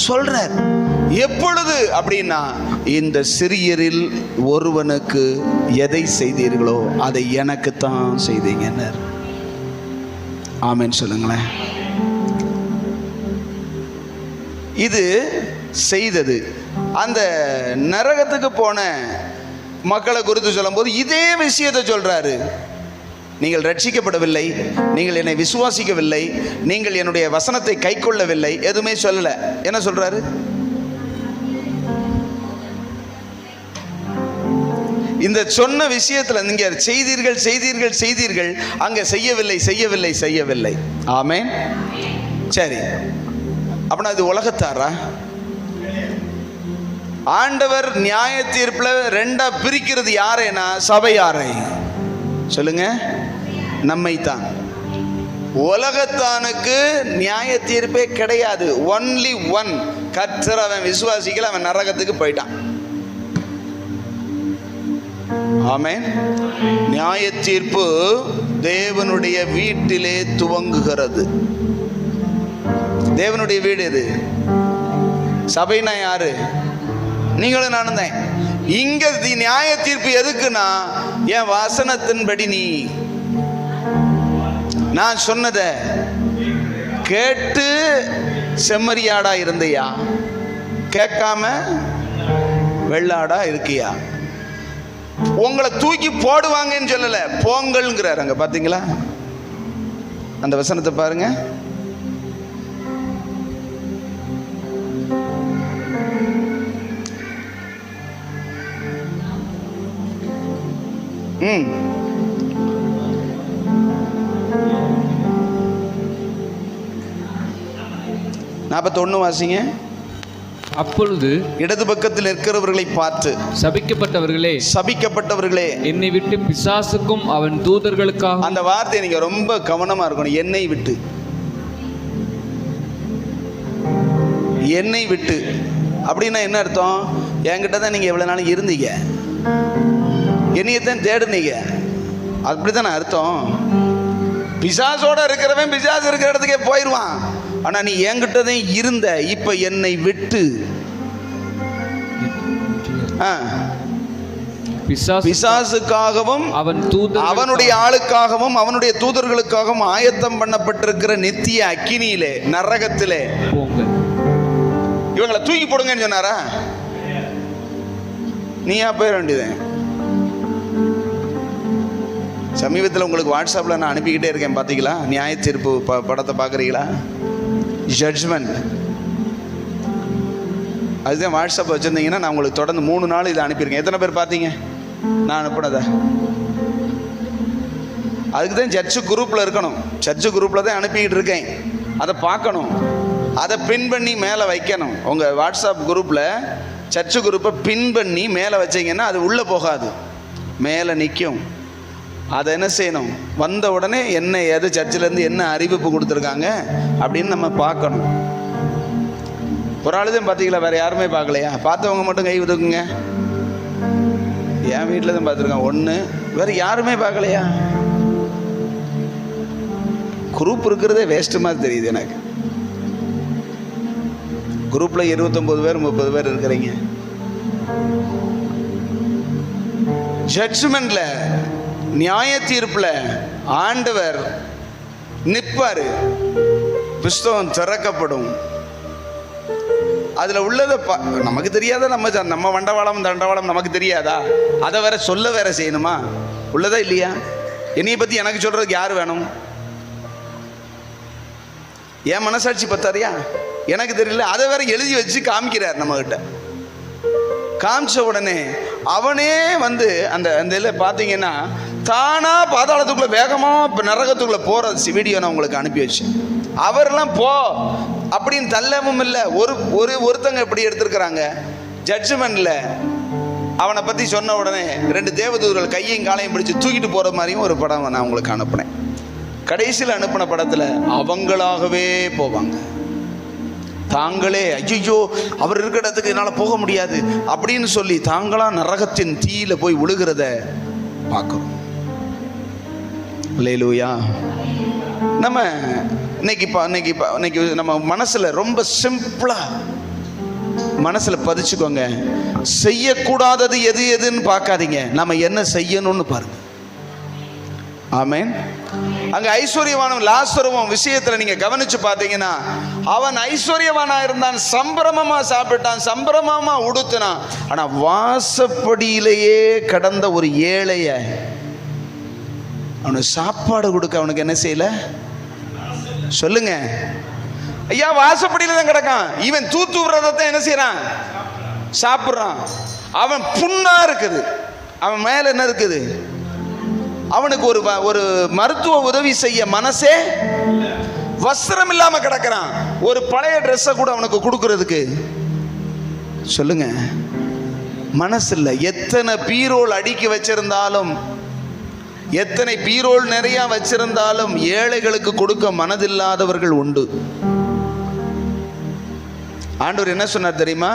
சொல்றார். எப்பொழுது அப்படின்னா, இந்த சிறியரில் ஒருவனுக்கு எதை செய்தீர்களோ அதை எனக்குத்தான் செய்தீங்க. ஆமென் சொல்லுங்களேன். இது செய்தது. அந்த நரகத்துக்கு போன மக்களை குறித்து சொல்லும் போது இதே விஷயத்தை சொல்றாரு. நீங்கள் ரட்சிக்கப்படவில்லை, நீங்கள் என்னை விசுவாசிக்கவில்லை, நீங்கள் என்னுடைய வசனத்தை கை கொள்ளவில்லை, எதுவுமே சொல்லல. என்ன சொல்றாரு? இந்த சொன்ன விஷயத்துல நீங்க செய்தீர்கள், அங்க செய்யவில்லை. ஆமென். சரி, அப்படின்னா இது உலகத்தாரா? ஆண்டவர் நியாய தீர்ப்புல ரெண்டா பிரிக்கிறது யாரேனா சபையாரை. சொல்லுங்க, நம்மைத்தான். உலகத்தானுக்கு நியாய தீர்ப்பே கிடையாது. Only one. கர்த்தர் அவன் விசுவாசிக்கல, அவன் நரகத்துக்கு போயிட்டான். ஆமென். நியாய தீர்ப்பு தேவனுடைய வீட்டிலே துவங்குகிறது. தேவனுடைய வீடு எது? சபைனா யாரு? நீங்களும் நானும் தான். இங்க நியாய தீர்ப்பு எதுக்குன்னா, என் வசனத்தின்படி நீ நான் சொன்னத கேட்டு செம்மறியாடா இருந்தியா, கேட்காம வெள்ளாடா இருக்கியா? உங்களை தூக்கி போடுவாங்கன்னு சொல்லல, போங்கள்ங்கிறார். அங்க பாத்தீங்களா அந்த வசனத்தை பாருங்க. ம் 41 வாசிங்க. அப்பொழுது இடது பக்கத்தில் இருக்கிறவர்களை பார்த்து, சபிக்கப்பட்டவர்களே என்னை விட்டு பிசாசுக்கும் அவன் தூதர்களுக்காக. அந்த வார்த்தையை நீங்க ரொம்ப கவனமா இருக்கணும். என்னை விட்டு, என்னை விட்டு அப்படின்னா என்ன அர்த்தம்? என்கிட்ட தான் நீங்க எவ்வளவு நாள் இருந்தீங்க, என்னையத்தான் தேடுனீங்க, அப்படித்தானே அர்த்தம். பிசாசோட இருக்கிறவன் பிசாசு இருக்கிற இடத்துக்கே போயிடுவான். ஆனா நீ என்கிட்டதான் இருந்த, இப்ப என்னை விட்டு பிசாசுக்காகவும் அவனுடைய ஆளுக்காகவும் அவனுடைய தூதர்களுக்காகவும் ஆயத்தம் பண்ணப்பட்டிருக்கிற நித்திய அக்கினியிலே, நரகத்திலே இவங்களை தூக்கி போடுங்கன்னு சொன்னாரா? நீயா போயிட வேண்டியது. சமீபத்தில் உங்களுக்கு வாட்ஸ்அப்பில் நான் அனுப்பிக்கிட்டே இருக்கேன், பார்த்தீங்களா? நியாய தீர்ப்பு படத்தை பார்க்குறீங்களா? ஜட்ஜ்மெண்ட். அதுதான் வாட்ஸ்அப் வச்சுருந்தீங்கன்னா நான் உங்களுக்கு தொடர்ந்து 3 நாள் இதை அனுப்பியிருக்கேன். எத்தனை பேர் பார்த்தீங்க நான் அனுப்பினதை? அதுக்கு தான் சர்ச்சு குரூப்பில் இருக்கணும். சர்ச்சு குரூப்பில் தான் அனுப்பிக்கிட்டு இருக்கேன். அதை பார்க்கணும், அதை பின் பண்ணி மேலே வைக்கணும். உங்கள் வாட்ஸ்அப் குரூப்பில் சர்ச்சு குரூப்பை பின் பண்ணி மேலே வச்சிங்கன்னா அது உள்ளே போகாது, மேலே நிற்கும். அதை என்ன செய்யணும்? வந்த உடனே என்ன எது சர்ச்சிலேருந்து என்ன அறிவிப்பு கொடுத்துருக்காங்க அப்படின்னு நம்ம பார்க்கணும். ஒரு ஆள் தான் பார்த்தீங்களா? வேறு யாருமே பார்க்கலையா? பார்த்தவங்க மட்டும் கை உதுக்குங்க. என் வீட்டில் தான் பார்த்துருக்கான் ஒன்று, வேறு யாருமே பார்க்கலையா? குரூப் இருக்கிறதே வேஸ்ட்டு மாதிரி தெரியுது எனக்கு. குரூப்பில் 29 பேர் 30 பேர் இருக்கிறீங்க. ஜட்ஜ்மெண்ட்ல, நியாய தீர்ப்புல ஆண்டவர் நிற்பாரு. புஸ்தகம் திறக்கப்படும். அதுல உள்ளதை நமக்கு தெரியாதா? நம்ம வண்டவாளம் தண்டவாளம் நமக்கு தெரியாதா? அதை வேற சொல்ல வேற செய்யணுமா? உள்ளதா இல்லையா? என்னைய பத்தி எனக்கு சொல்றதுக்கு யார் வேணும்? என் மனசாட்சி பத்தாரியா? எனக்கு தெரியல. அதை வேற எழுதி வச்சு காமிக்கிறார் நம்ம கிட்ட. காமிச்ச உடனே அவனே வந்து அந்த இதில் பார்த்தீங்கன்னா தானா பாதாளத்துக்குள்ள வேகமாக நரகத்துக்குள்ள போகிற வீடியோ நான் உங்களுக்கு அனுப்பி வச்சேன். அவரெல்லாம் போ அப்படின்னு தள்ளவும் இல்லை. ஒருத்தங்க எப்படி எடுத்திருக்கிறாங்க, ஜட்ஜ்மெண்ட்ல அவனை பற்றி சொன்ன உடனே 2 தேவதூதர்கள் கையையும் காலையும் பிடிச்சி தூக்கிட்டு போகிற மாதிரியும் ஒரு படம் நான் உங்களுக்கு அனுப்பினேன். கடைசியில் அனுப்பின படத்தில் அவங்களாகவே போவாங்க. தாங்களே ஐயோ அவர் இருக்கிற இடத்துக்கு என்னால் போக முடியாது அப்படின்னு சொல்லி தாங்களா நரகத்தின் தீயில போய் விழுகிறத பார்க்கிறோம். அல்லேலூயா. நம்ம இன்னைக்கு நம்ம மனசுல ரொம்ப சிம்பிளா மனசுல பதிச்சுக்கோங்க. செய்யக்கூடாதது எதுன்னு பார்க்காதீங்க, நம்ம என்ன செய்யணும்னு பாருங்க. ஆமென். அங்க ஐஸ்வர்யவானும் லாசருவும் விஷயத்துல நீங்க கவனிச்சு பார்த்தீங்கன்னா, அவன் ஐஸ்வர்யவானா இருந்தான், சம்பிரமமா சாப்பிட்டான், சம்பிரமமா உடுத்தினான். ஆனா வாசப்படியிலேயே கடந்த ஒரு ஏழைய அவனுக்கு சாப்பாடு கொடுக்க அவனுக்கு என்ன செய்யல? சொல்லுங்க ஐயா. வாசப்படியில தான் கிடக்கான். இவன் தூத்து விடுறதான் என்ன செய்யறான்? சாப்பிட்றான். அவன் புண்ணா இருக்குது, அவன் மேல என்ன இருக்குது? அவனுக்கு ஒரு மருத்துவ உதவி செய்ய மனசே, வஸ்திரம் இல்லாம கிடக்கிறான். ஒரு பழைய ட்ரெஸ்ஸை கூட அவனுக்கு கொடுக்கறதுக்கு சொல்லுங்க மனசு இல்லை. எத்தனை பீரோல் அடுக்கி வச்சிருந்தாலும், எத்தனை பீரோல் நிறைய வச்சிருந்தாலும் ஏழைகளுக்கு கொடுக்க மனதில்லாதவர்கள் உண்டு. ஆண்டவர் என்ன சொன்னார் தெரியுமா?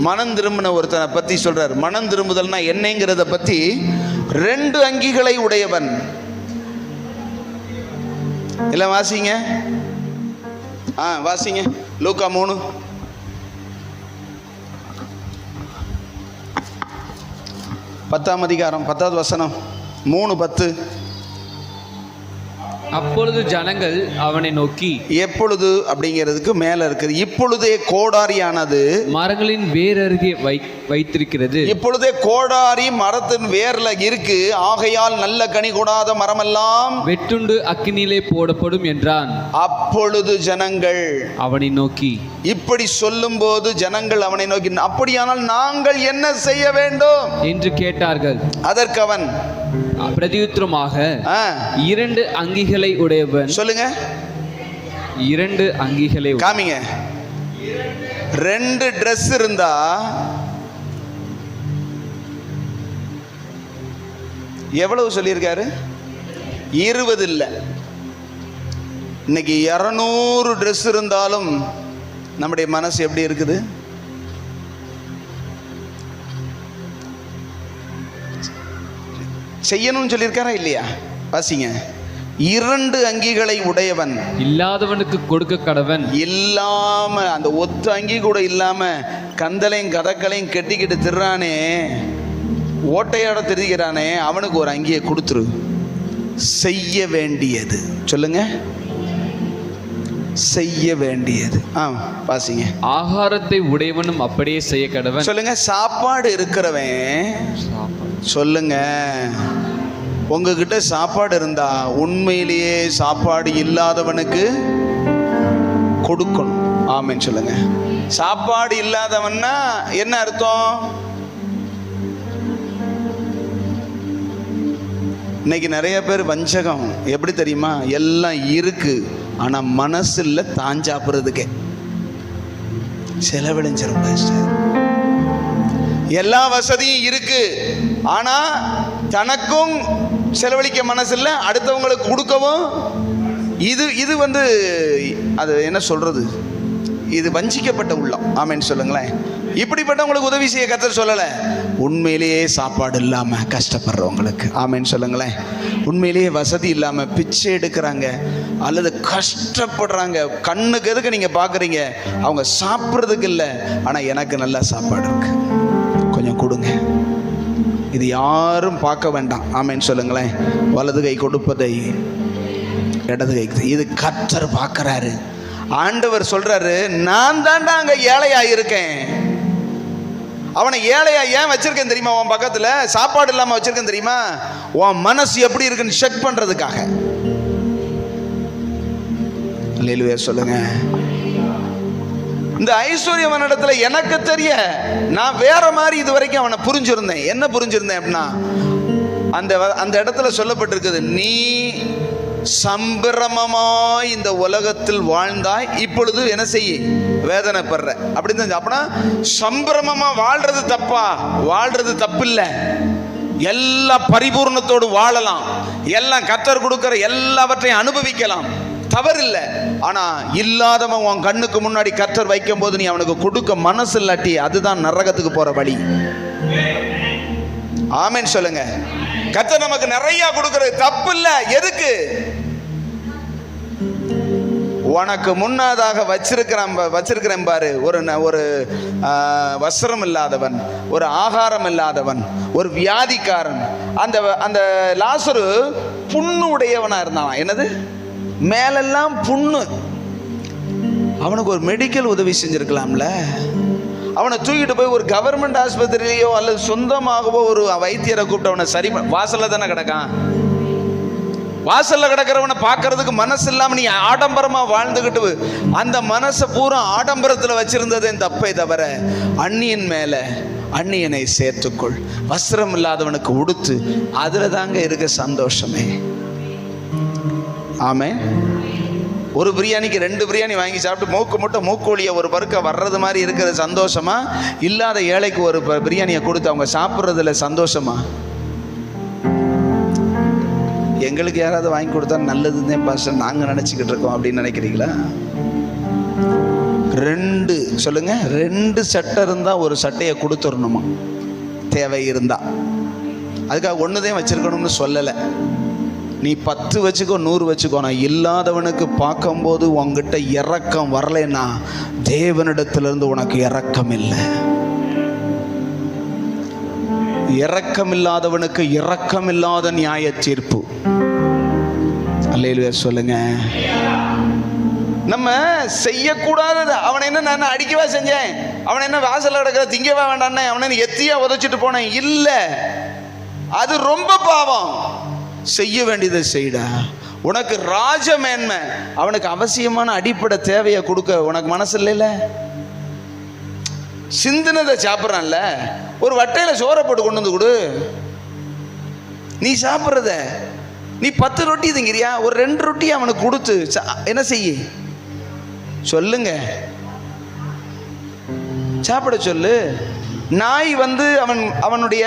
மனம் திரும்பின ஒருத்தனை பத்தி சொல்றார். மனம் திரும்புதல்னா என்னங்கிறத பத்தி, 2 அங்கிகளை உடையவன். இல்ல வாசிங்க, வாசிங்க லூக்கா 3. பத்தாம் அதிகாரம் 10வது வசனம், 3:10. அப்பொழுது ஜனங்கள் அவனை நோக்கி, எப்பொழுது அப்படிங்கிறதுக்கு மேல இருக்குது. இப்பொழுதே கோடாரியானது மரங்களின் வேர் அருகே வைத்திருக்கிறது. இப்பொழுதே கோடாரி மரத்தின் வேர்ல இருக்கு, ஆகையால் நல்ல கனி கொடாத மரமெல்லாம் வெட்டுண்டு அக்கினியிலே போடப்படும் என்றான். அப்பொழுது ஜனங்கள் அவனை நோக்கி, இப்படி சொல்லும் போது ஜனங்கள் அவனை நோக்கி, அப்படியானால் நாங்கள் என்ன செய்ய வேண்டும் என்று கேட்டார்கள். அதற்கு அவன் பிரதியுத்தரமாக, 2 அங்கிகளை உடையவன். சொல்லுங்க, 2 அங்கிகளை காமிங்க. 2 Dress இருந்தா எவ்வளவு சொல்லியிருக்காரு? 20 இல்லை. இன்னைக்கு 200 Dress இருந்தாலும் நம்முடைய மனசு எப்படி இருக்குது? செய்யணும்னு சொல்லியிருக்காரா இல்லையா? வாசிங்க. 2 அங்கிகளை உடையவன் இல்லாதவனுக்கு கொடுக்க கடவன். இல்லாம அந்த ஒத்த அங்கி கூட இல்லாம கந்தலையும் கதக்களையும் கெட்டிக்கிட்டு திர்றானே, ஓட்டையோட தெரிகிறானே, அவனுக்கு ஒரு அங்கியை கொடுத்துரு. செய்ய வேண்டியது, சொல்லுங்க, செய்ய வேண்டியது. வாசிங்க. ஆகாரத்தை உடையவனும் அப்படியே செய்ய கடவன். சொல்லுங்க, சாப்பாடு இருக்கிறவன் சொல்லுங்க. உங்ககிட்ட சாப்பாடு இருந்தா உண்மையிலேயே சாப்பாடு இல்லாதவனுக்கு கொடுக்கணும். ஆமென் சொல்லுங்க. சாப்பாடு இல்லாதவன்னா என்ன அர்த்தம்? இன்னைக்கு நிறைய பேர் வஞ்சகம் எப்படி தெரியுமா? எல்லாம் இருக்கு, ஆனா மனசு இல்லை தான் சாப்பிட்றதுக்கே. செலவழிஞ்சிரும் பாஸ்டர். எல்லா வசதியும் இருக்கு, ஆனா தனக்கும் செலவழிக்க மனசு இல்லை, அடுத்தவங்களுக்கு கொடுக்கவும். இது வந்து அது என்ன சொல்றது? இது வஞ்சிக்கப்பட்ட உள்ளம். ஆமென் சொல்லுங்களேன். இப்படிப்பட்டவங்களுக்கு உதவி செய்ய கர்த்தர் சொல்லலை. உண்மையிலேயே சாப்பாடு இல்லாமல் கஷ்டப்படுறவங்களுக்கு ஆமென் சொல்லுங்களேன். உண்மையிலேயே வசதி இல்லாமல் பிச்சை எடுக்கிறாங்க அல்லது கஷ்டப்படுறாங்க, கண்ணுக்கு எதுக்கு நீங்கள் பார்க்குறீங்க, அவங்க சாப்பிட்றதுக்கு இல்லை, ஆனால் எனக்கு நல்ல சாப்பாடு இருக்கு, கொஞ்சம் கொடுங்க. இது யாரும் பார்க்க வேண்டாம். ஆமென் சொல்லுங்களேன். வலது கை கொடுப்பதை இடது கை, இது கர்த்தர் பார்க்குறாரு. ஆண்டவர் சொல்றாரு, நான் தாண்டா அங்க ஏழையா இருக்கேன். அவனை ஏழையா ஏன் வச்சிருக்கேன் தெரியுமா? உன் பக்கத்துல சாப்பாடு இல்லாம வச்சிருக்கேன் தெரியுமா? உன் மனசு எப்படி இருக்குன்னு செக் பண்றதுக்காக. அல்லேலூயா சொல்லுங்க. இந்த ஐஸ்வர்யவனிடத்துல எனக்கு தெரிய நான் வேற மாதிரி இது வரைக்கும் அவனை புரிஞ்சிருந்தேன். என்ன புரிஞ்சிருந்தேன் அப்படின்னா, அந்த இடத்துல சொல்லப்பட்டிருக்குது, நீ சம்பிரமமாய் இந்த உலகத்தில் வாழ்ந்தாய், இப்பொழுது என்ன செய்ய வேதனைப்படுற அப்படின்னு. அப்படின்னா சம்பிரமமா வாழ்றது தப்பா? வாழ்றது தப்பு இல்லை. எல்லா பரிபூர்ணத்தோடு வாழலாம், எல்லாம் கர்த்தர் கொடுக்கிற எல்லாவற்றையும் அனுபவிக்கலாம், தவறில்லை. ஆனா இல்லாதவன் உன் கண்ணுக்கு முன்னாடி கர்த்தர் வைக்கும் போது நீ அவனுக்கு கொடுக்க மனசு இல்லாட்டி அதுதான் நரகத்துக்கு போற வழி. ஆமென் சொல்லுங்க. கர்த்தர் நமக்கு நிறைய கொடுக்கிறது தப்பு இல்லை. எதுக்கு? உனக்கு முன்னதாக வச்சிருக்கிறேன் பாரு. ஒரு வஸ்திரம் இல்லாதவன், ஒரு ஆகாரம் இல்லாதவன், ஒரு வியாதிக்காரன். அந்த லாசரு புண்ணு உடையவனா இருந்தான். என்னது? மேலெல்லாம் புண்ணு. அவனுக்கு ஒரு மெடிக்கல் உதவி செஞ்சிருக்கலாம்ல. அவனை தூக்கிட்டு போய் ஒரு கவர்மெண்ட் ஆஸ்பத்திரியிலையோ அல்லது சொந்தமாகவோ ஒரு வைத்தியரை கூப்பிட்டு அவனை சரி. வாசல்ல தானே கிடக்கான். வாசல்ல கிடக்கிறவனை பார்க்கறதுக்கு மனசு இல்லாம நீ ஆடம்பரமா வாழ்ந்துகிட்டு அந்த மனசை பூரா ஆடம்பரத்துல வச்சிருந்ததே தப்பே தவிர, அந்நியன் மேல அந்நியனை சேர்த்துக்கொள். வஸ்திரம் இல்லாதவனுக்கு உடுத்து, அதுல தாங்க இருக்க சந்தோஷமே. ஆமென். ஒரு பிரியாணிக்கு 2 பிரியாணி வாங்கி சாப்பிட்டு மூக்கு மட்டும் மூக்கோழியை ஒரு பருக்க வர்றது மாதிரி இருக்கிறது சந்தோஷமா, இல்லாத ஏழைக்கு ஒரு பிரியாணியை கொடுத்து அவங்க சாப்பிட்றதுல சந்தோஷமா? எங்களுக்கு யாராவது வாங்கி கொடுத்தா நல்லதுன்னே பாஸ்டர் நாங்கள் நினச்சிக்கிட்டு இருக்கோம் அப்படின்னு நினைக்கிறீங்களா? 2 சொல்லுங்க, 2 சட்டை இருந்தால் ஒரு சட்டையை கொடுத்துடணுமா தேவை இருந்தா. அதுக்காக 1 தான் வச்சிருக்கணும்னு சொல்லலை. நீ 10 வச்சுக்கோ, 100 வச்சுக்கோ. நான் இல்லாதவனுக்கு பார்க்கும்போது உங்ககிட்ட இரக்கம் வரலைன்னா தேவனிடத்திலிருந்து உனக்கு இரக்கம் இல்லை. இரக்கம் இல்லாதவனுக்கு இரக்கம் இல்லாத நியாய தீர்ப்பு. அல்லேலூயா சொல்லுங்க. நம்ம செய்யக்கூடாதது அவனை என்ன நான் அடிக்கவா செஞ்சேன், அவனை என்ன வாசல்ல கிடக்கிற திங்கவா வேண்டான்னு அவனை எத்தியா உதச்சிட்டு போனேன் இல்லை. அது ரொம்ப பாவம். செய்ய வேண்டியதை செய்டா. உனக்கு ராஜ மேன்மை, அவனுக்கு அவசியமான அடிப்படை தேவையை கொடுக்க உனக்கு மனசு இல்லைல்ல. சிந்தினதை சாப்பிட்றான்ல, ஒரு வட்டையில் சோறை போட்டு கொண்டு வந்து கொடு. நீ சாப்பிட்றத நீ 10 ரொட்டி திங்கிறியா, ஒரு 2 ரொட்டி அவனுக்கு கொடுத்து என்ன செய்ய சொல்லுங்க, சாப்பிட சொல்லு. நாய் வந்து அவனுடைய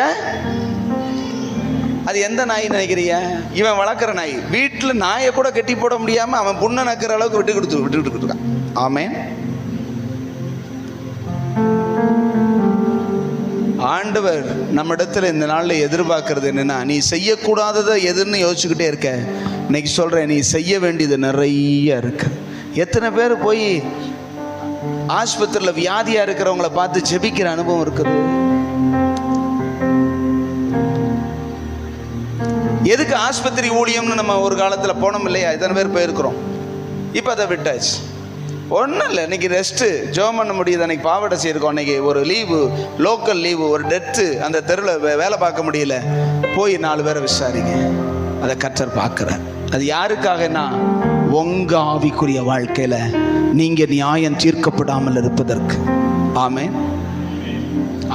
அது எந்த நாய் நினைக்கிறிய? இவன் வளர்க்குற நாய். வீட்டில் நாயை கூட கட்டி போட முடியாமல் அவன் புண்ணை நக்கிற அளவுக்கு விட்டு கொடுத்துருக்கான். ஆமென். ஆண்டவர் நம்ம இடத்துல இந்த நாளில் எதிர்பார்க்கறது என்னன்னா, நீ செய்யக்கூடாததை எதுன்னு யோசிச்சுக்கிட்டே இருக்க. இன்னைக்கு சொல்கிறேன், நீ செய்ய வேண்டியது நிறைய இருக்கு. எத்தனை பேர் போய் ஆஸ்பத்திரியில் வியாதியாக இருக்கிறவங்கள பார்த்து ஜெபிக்கிற அனுபவம் இருக்குது? எதுக்கு ஆஸ்பத்திரி ஊழியம்னு நம்ம ஒரு காலத்தில் போனோம் இல்லையா? எத்தனை பேர் போயிருக்கிறோம். இப்போ அதை விட்டாச்சு. ஒன்றும் இல்லை, இன்னைக்கு ரெஸ்ட்டு ஜோம் பண்ண முடியுது. அன்றைக்கி பாவடை செய்யிருக்கோம். அன்றைக்கி ஒரு லீவு, லோக்கல் லீவு, ஒரு டெத்து, அந்த தெருவில் வேலை பார்க்க முடியல. போய் 4 பேரை விசாரிங்க. அதை கர்த்தர் பார்க்குறார். அது யாருக்காகனா, உங்கள் ஆவிக்குரிய வாழ்க்கையில் நீங்கள் நியாயம் தீர்க்கப்படாமல் இருப்பதற்கு. ஆமென்,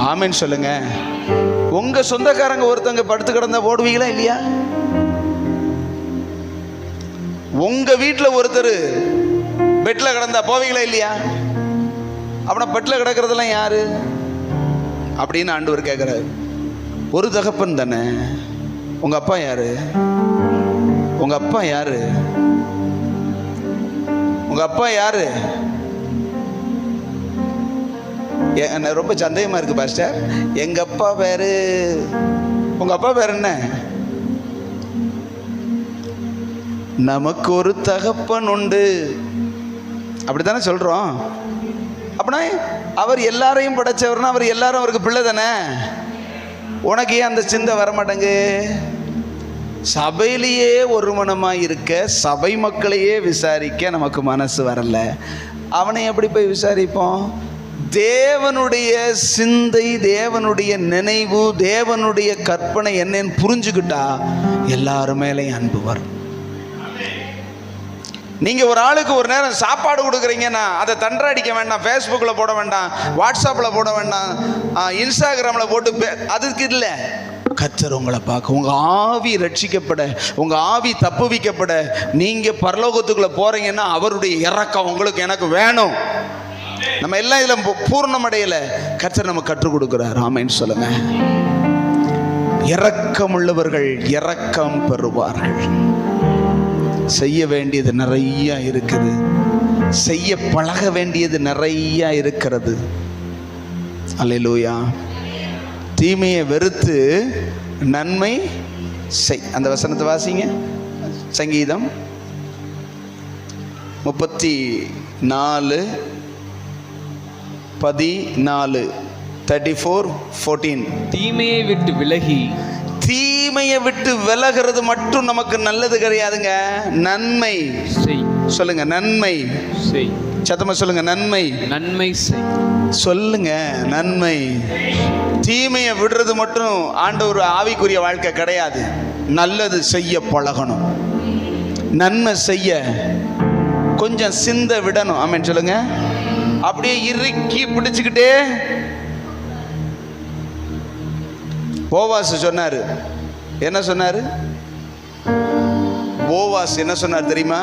ஆமென் சொல்லுங்க. உங்க சொந்தக்காரங்க ஒருத்தங்க படுத்து கிடந்தா ஓடுவீங்களா இல்லையா? உங்க வீட்டில் ஒருத்தர் பெட்ல கிடந்தா போவீங்களா இல்லையா? அவனை பெட்ல கிடக்கிறதெல்லாம் யாரு அப்படின்னு ஆண்டவர் கேட்கிறாரு. ஒரு தகப்பன் தானே. உங்க அப்பா யாரு? உங்க அப்பா யாரு? உங்க அப்பா யாரு? என்ன ரொம்ப சந்தேகமா இருக்கு பாஸ்டர். எங்க அப்பா பேரு, உங்க அப்பா பேர் என்ன? நமக்கு ஒரு தகப்பன் உண்டு, அப்படித்தானே சொல்றோம். அப்படின்னா அவர் எல்லாரையும் படைச்சவர்னா அவர் எல்லாரும் அவருக்கு பிள்ளை தானே. உனக்கு ஏன் அந்த சிந்தை வரமாட்டேங்கு? சபையிலேயே ஒரு மனமாக இருக்க, சபை மக்களையே விசாரிக்க நமக்கு மனசு வரல. அவனை எப்படி போய் விசாரிப்போம்? தேவனுடைய சிந்தை, தேவனுடைய நினைவு, தேவனுடைய கற்பனை என்னன்னு புரிஞ்சுக்கிட்டா எல்லாரும் மேலேயும் அன்பு வரும். நீங்க ஒரு ஆளுக்கு ஒரு நேரம் சாப்பாடு கொடுக்குறீங்கன்னா அதை தண்டடிக்க வேண்டாம், ஃபேஸ்புக்கில் போட வேண்டாம், வாட்ஸ்அப்பில் போட வேண்டாம், இன்ஸ்டாகிராமில் போட்டு அதுக்கு இல்லை. கர்த்தர் உங்களை பார்க்க, உங்க ஆவி ரட்சிக்கப்பட, உங்க ஆவி தப்புவிக்கப்பட, நீங்க பரலோகத்துக்குள்ள போறீங்கன்னா அவருடைய இரக்கம் உங்களுக்கு எனக்கு வேணும். நம்ம எல்லாம் இதுல பூர்ணம் அடையல. கர்த்தர் நம்ம கற்றுக் கொடுக்கிறார். ஆமென் சொல்லுங்க. இரக்கம் உள்ளவர்கள் இரக்கம் பெறுவார்கள். செய்ய வேண்டியது நிறைய இருக்குது, செய்ய பழக வேண்டியது நிறைய இருக்கிறது. அல்லேலூயா. தீமையை வெறுத்து நன்மை செய். அந்த வசனத்தை வாசிங்க. சங்கீதம் 34:14. தீமையை விட்டு விலகி, தீமையை விட்டு விலகிறது மட்டும் நமக்கு நல்லது கிடையாதுங்க. நன்மை செய். சொல்லுங்க, நன்மை செய். சத்தமா சொல்லுங்க, நன்மை. நன்மை செய். சொல்லுங்க, நன்மை. தீமையை விடுறது மட்டும் ஆண்டவர் ஆவிக்குரிய வாழ்க்கை கிடையாது. நல்லது செய்ய பழகணும், நன்மை செய்ய கொஞ்சம் சிந்த விடணும். ஆமென் சொல்லுங்க. அப்படியே இறுக்கி பிடிச்சுக்கிட்டே போவாஸ் சொன்னாரு. என்ன சொன்னாரு போவாஸ்? என்ன சொன்னார் தெரியுமா?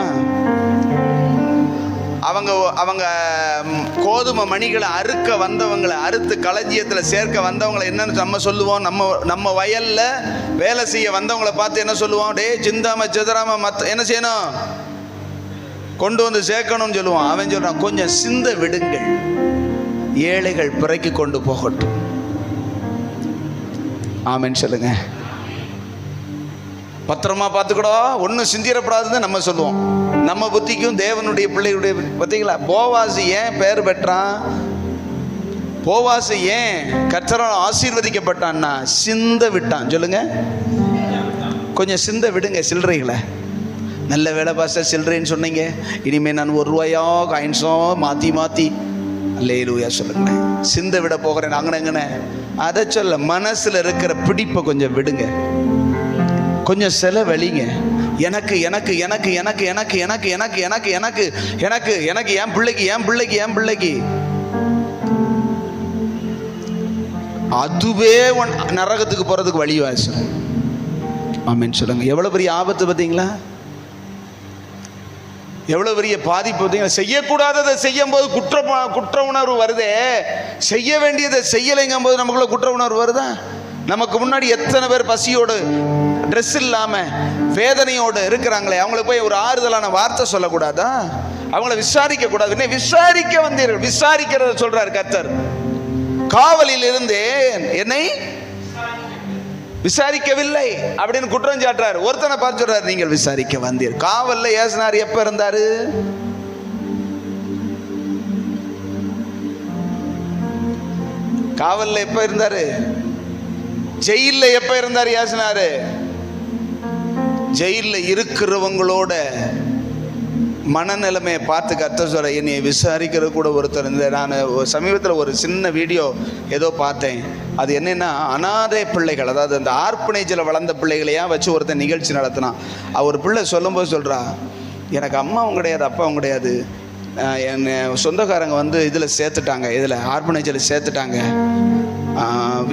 அவங்க அவங்க கோதுமை மணிகளை அறுக்க வந்தவங்களை, அறுத்து களஞ்சியத்தில் சேர்க்க வந்தவங்களை என்னன்னு நம்ம சொல்லுவோம்? நம்ம வயலில் வேலை செய்ய வந்தவங்களை பார்த்து என்ன சொல்லுவோம்? டே சிந்தாம சிதறாம என்ன செய்யணும்? கொண்டு வந்து சேர்க்கணும்னு சொல்லுவான். அவன் சொல்றான், கொஞ்சம் சிந்த விடுங்கள், ஏழைகள் பிறக்கி கொண்டு போகட்டும். ஆமென் சொல்லுங்க. பத்திரமா பார்த்துக்கூடோ, ஒன்றும் சிந்திரப்படாதுன்னு நம்ம சொல்லுவோம். நம்ம புத்திக்கும் தேவனுடைய பிள்ளைகளுடைய பார்த்தீங்களா? போவாசு ஏன் பெயர் பெற்றான்? போவாசு ஏன் கர்த்தரால் ஆசீர்வதிக்கப்பட்டான்னா சிந்த விட்டான். சொல்லுங்க, கொஞ்சம் சிந்த விடுங்க சில்லறைகளை. நல்ல வேலை பாச சில்லறைன்னு சொன்னீங்க, இனிமேல் நான் 1 ரூபாயோ காயின்ஸோ மாற்றி அல்லேலூயா சொல்லுங்களேன். சிந்த விட போகிறேன் அங்கனங்கண்ணே அதை சொல்ல. மனசில் இருக்கிற பிடிப்பை கொஞ்சம் விடுங்க, கொஞ்சம் செலவழிங்க. எனக்கு எனக்கு எனக்கு எனக்கு எனக்கு எனக்கு எனக்கு எனக்கு எனக்கு எனக்கு எனக்கு என் பிள்ளைக்கு என் பிள்ளைக்கு என் பிள்ளைக்கு அதுவே நரகத்துக்கு போகிறதுக்கு வழிவாசம். ஆமென் சொல்லுங்க. எவ்வளோ பெரிய ஆபத்து பார்த்தீங்களா? எவ்வளோ பெரிய பாதிப்பு பார்த்தீங்களா? செய்யக்கூடாததை செய்யும் போது குற்ற உணர்வு வருதே. செய்ய வேண்டியதை செய்யலைங்கும் போது நமக்குள்ள குற்ற உணர்வு வருதா? நமக்கு முன்னாடி எத்தனை பேர் பசியோடு, ட்ரெஸ் இல்லாமல், வேதனையோடு இருக்கிறாங்களே, அவங்களுக்கு போய் ஒரு ஆறுதலான வார்த்தை சொல்லக்கூடாதா? அவங்கள விசாரிக்க கூடாது? என்ன விசாரிக்க வந்தீர்கள்? விசாரிக்கிறத சொல்றார் கர்த்தர். காவலில் இருந்து என்னை விசாரிக்கவில்லை அப்படின்னு குற்றம் சாட்டுறாரு. ஒருத்தனை பார்த்து சொல்றாரு, நீங்கள் விசாரிக்க வந்தீர். காவல்ல ஏசுனார் எப்ப இருந்தாரு? காவல்ல எப்ப இருந்தாரு? ஜெயில்ல எப்ப இருந்தாரு ஏசுனாரு? ஜெயில்ல இருக்கிறவங்களோட மனநிலைமையை பார்த்து கர்த்தர் சொல்ற, என்னை விசாரிக்கிறது கூட ஒருத்தர் இருந்த. நான் சமீபத்தில் ஒரு சின்ன வீடியோ ஏதோ பார்த்தேன். அது என்னென்னா, அனாதை பிள்ளைகள், அதாவது அந்த ஆர்ப்பனேஜில் வளர்ந்த பிள்ளைகளையா வச்சு ஒருத்தர் நிகழ்ச்சி நடத்தினான். ஒரு பிள்ளை சொல்லும்போது சொல்கிறா, எனக்கு அம்மாவும் கிடையாது அப்பாவும் கிடையாது, என்னை சொந்தக்காரங்க வந்து இதில் சேர்த்துட்டாங்க, இதில் ஆர்ப்பனேஜில் சேர்த்துட்டாங்க.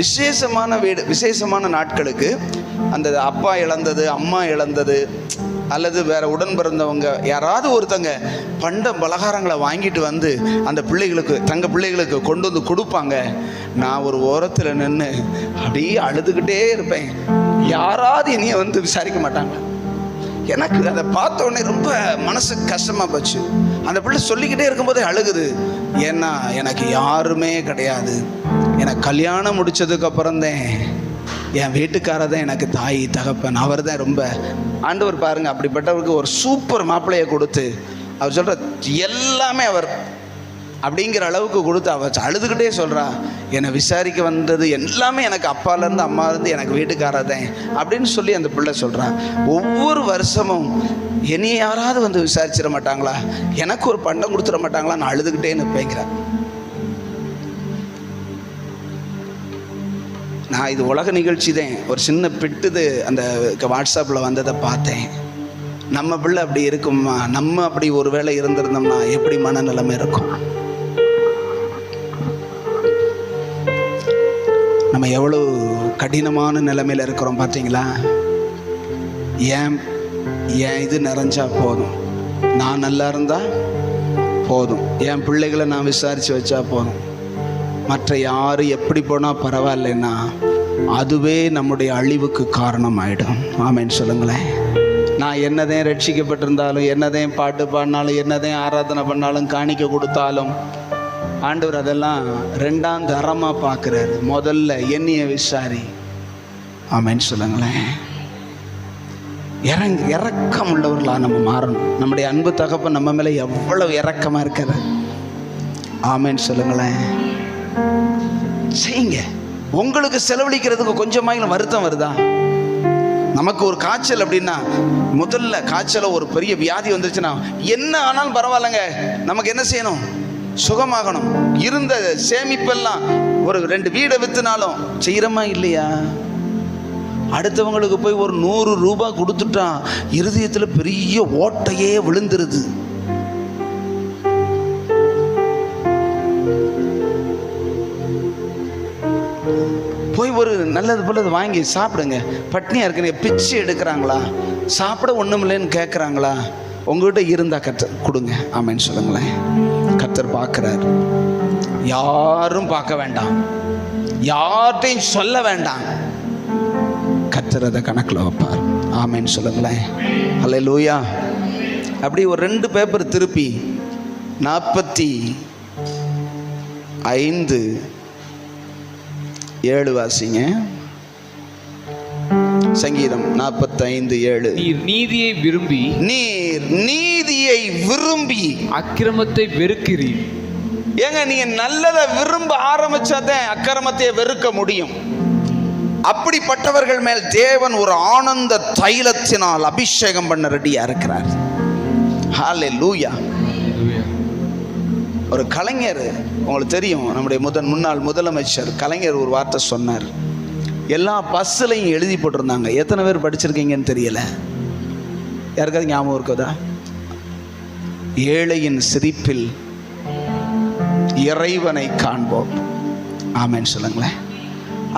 விசேஷமான வீடு, விசேஷமான நாட்களுக்கு அந்த அப்பா இழந்தது, அம்மா இழந்தது, அல்லது வேற உடன் பிறந்தவங்க யாராவது ஒருத்தங்க பண்ட பலகாரங்களை வாங்கிட்டு வந்து அந்த பிள்ளைகளுக்கு, தங்க பிள்ளைகளுக்கு கொண்டு வந்து கொடுப்பாங்க. நான் ஒரு ஓரத்தில் நின்று அப்படியே அழுதுகிட்டே இருப்பேன். யாராவது இனிய வந்து விசாரிக்க மாட்டாங்க. எனக்கு அதை பார்த்த உடனே ரொம்ப மனசு கஷ்டமாக போச்சு. அந்த பிள்ளை சொல்லிக்கிட்டே இருக்கும்போதே அழுகுது. ஏன்னா எனக்கு யாருமே கிடையாது. எனக்கு கல்யாணம் முடிச்சதுக்கு அப்புறம்தான் என் வீட்டுக்காரதான் எனக்கு தாய் தகப்பன். அவர் தான் ரொம்ப ஆண்டவர் பாருங்க, அப்படிப்பட்டவருக்கு ஒரு சூப்பர் மாப்பிள்ளையை கொடுத்து, அவர் சொல்ற எல்லாமே அவர் அப்படிங்கிற அளவுக்கு கொடுத்து, அவர் அழுதுகிட்டே சொல்றா, என்னை விசாரிக்க வந்தது எல்லாமே எனக்கு அப்பாலேருந்து அம்மாலேருந்து எனக்கு வீட்டுக்காரதான் அப்படின்னு சொல்லி அந்த பிள்ளை சொல்றா. ஒவ்வொரு வருஷமும் என்னைய யாராவது வந்து விசாரிச்சிட மாட்டாங்களா, எனக்கு ஒரு பண்டம் கொடுத்துட மாட்டாங்களா, நான் அழுதுகிட்டே நிற்பேங்கிறேன். நான் இது உலக நிகழ்ச்சி தான், ஒரு சின்ன பிட்டுது அந்த வாட்ஸ்அப்பில் வந்ததை பார்த்தேன். நம்ம பிள்ளை அப்படி இருக்குமா, நம்ம அப்படி ஒரு வேளை இருந்திருந்தோம்னா எப்படி மனநிலைமை இருக்கும்? நம்ம எவ்வளோ கடினமான நிலைமையில் இருக்கிறோம் பார்த்தீங்களா? ஏன் இது நிறைஞ்சா போதும், நான் நல்லா இருந்தால் போதும், என் பிள்ளைகளை நான் விசாரித்து வச்சா போதும், மற்ற யார் எப்படி போனால் பரவாயில்லைன்னா அதுவே நம்முடைய அழிவுக்கு காரணம் ஆகிடும். ஆமென் சொல்லுங்களேன். நான் என்னதான் ரட்சிக்கப்பட்டிருந்தாலும், என்னதான் பாட்டு பாடினாலும், என்னதான் ஆராதனை பண்ணாலும், காணிக்க கொடுத்தாலும் ஆண்டவர் அதெல்லாம் 2ஆம் தரமாக பார்க்குறாரு. முதல்ல என்னைய விசாரி. ஆமென் சொல்லுங்களேன். இறக்கம் உள்ளவர்களாக நம்ம மாறணும். நம்முடைய அன்பு தகப்பன் நம்ம மேலே எவ்வளவு இறக்கமாக இருக்கிற. ஆமென் சொல்லுங்களேன். செய்யுங்க. உங்களுக்கு செலவழிக்கிறதுக்கு கொஞ்சமாயிலும் வருத்தம் வருதா? நமக்கு ஒரு காய்ச்சல் அப்படின்னா, முதல்ல காய்ச்சல ஒரு பெரிய வியாதி வந்துருச்சுன்னா என்ன ஆனாலும் பரவாயில்லைங்க, நமக்கு என்ன செய்யணும்? சுகமாகணும். இருந்த சேமிப்பெல்லாம் ஒரு 2 வீடை வித்துனாலும் செய்யறமா இல்லையா? அடுத்தவங்களுக்கு போய் ஒரு 100 ரூபாய் கொடுத்துட்டா இருதயத்தில் பெரிய ஓட்டையே விழுந்துருது. போய் ஒரு நல்லது போலது வாங்கி சாப்பிடுங்க. பட்னியாக இருக்குங்க, பிச்சு எடுக்கிறாங்களா? சாப்பிட ஒன்றும் இல்லைன்னு கேட்குறாங்களா? உங்ககிட்ட இருந்தா கர்த்தர் கொடுங்க. ஆமென் சொல்லுங்களேன். கர்த்தர் பார்க்கிறார். யாரும் பார்க்க வேண்டாம், யார்கிட்டையும் சொல்ல வேண்டாம், கர்த்தர் அதை கணக்கில் வைப்பார். ஆமென் சொல்லுங்களேன். அல்லேலூயா. அப்படி ஒரு 2 பேப்பர் திருப்பி 45:7 வாசிங்க. சங்கீதம் 45:7. நீர் நீதியை விரும்பி, நீர் நீதியை விரும்பி அக்கிரமத்தை வெறுக்கிறீர். ஏங்க, நீங்க நல்லதை விரும்ப ஆரம்பிச்சாதான் அக்கிரமத்தை வெறுக்க முடியும். அப்படிப்பட்டவர்கள் மேல் தேவன் ஒரு ஆனந்த தைலத்தினால் அபிஷேகம் பண்ண ரெடியா இருக்கிறார். ஹல்லேலூயா. ஒரு கலைஞர், உங்களுக்கு தெரியும், நம்முடைய முன்னாள் முதலமைச்சர் கலைஞர் ஒரு வார்த்தை சொன்னார். எல்லா பஸ்ஸுலையும் எழுதி போட்டிருந்தாங்க. எத்தனை பேர் படிச்சிருக்கீங்கன்னு தெரியல, யாருக்காவது ஞாபகம் இருக்குதா? ஏழையின் சிரிப்பில் இறைவனை காண்போம். ஆமென் சொல்லுங்களேன்.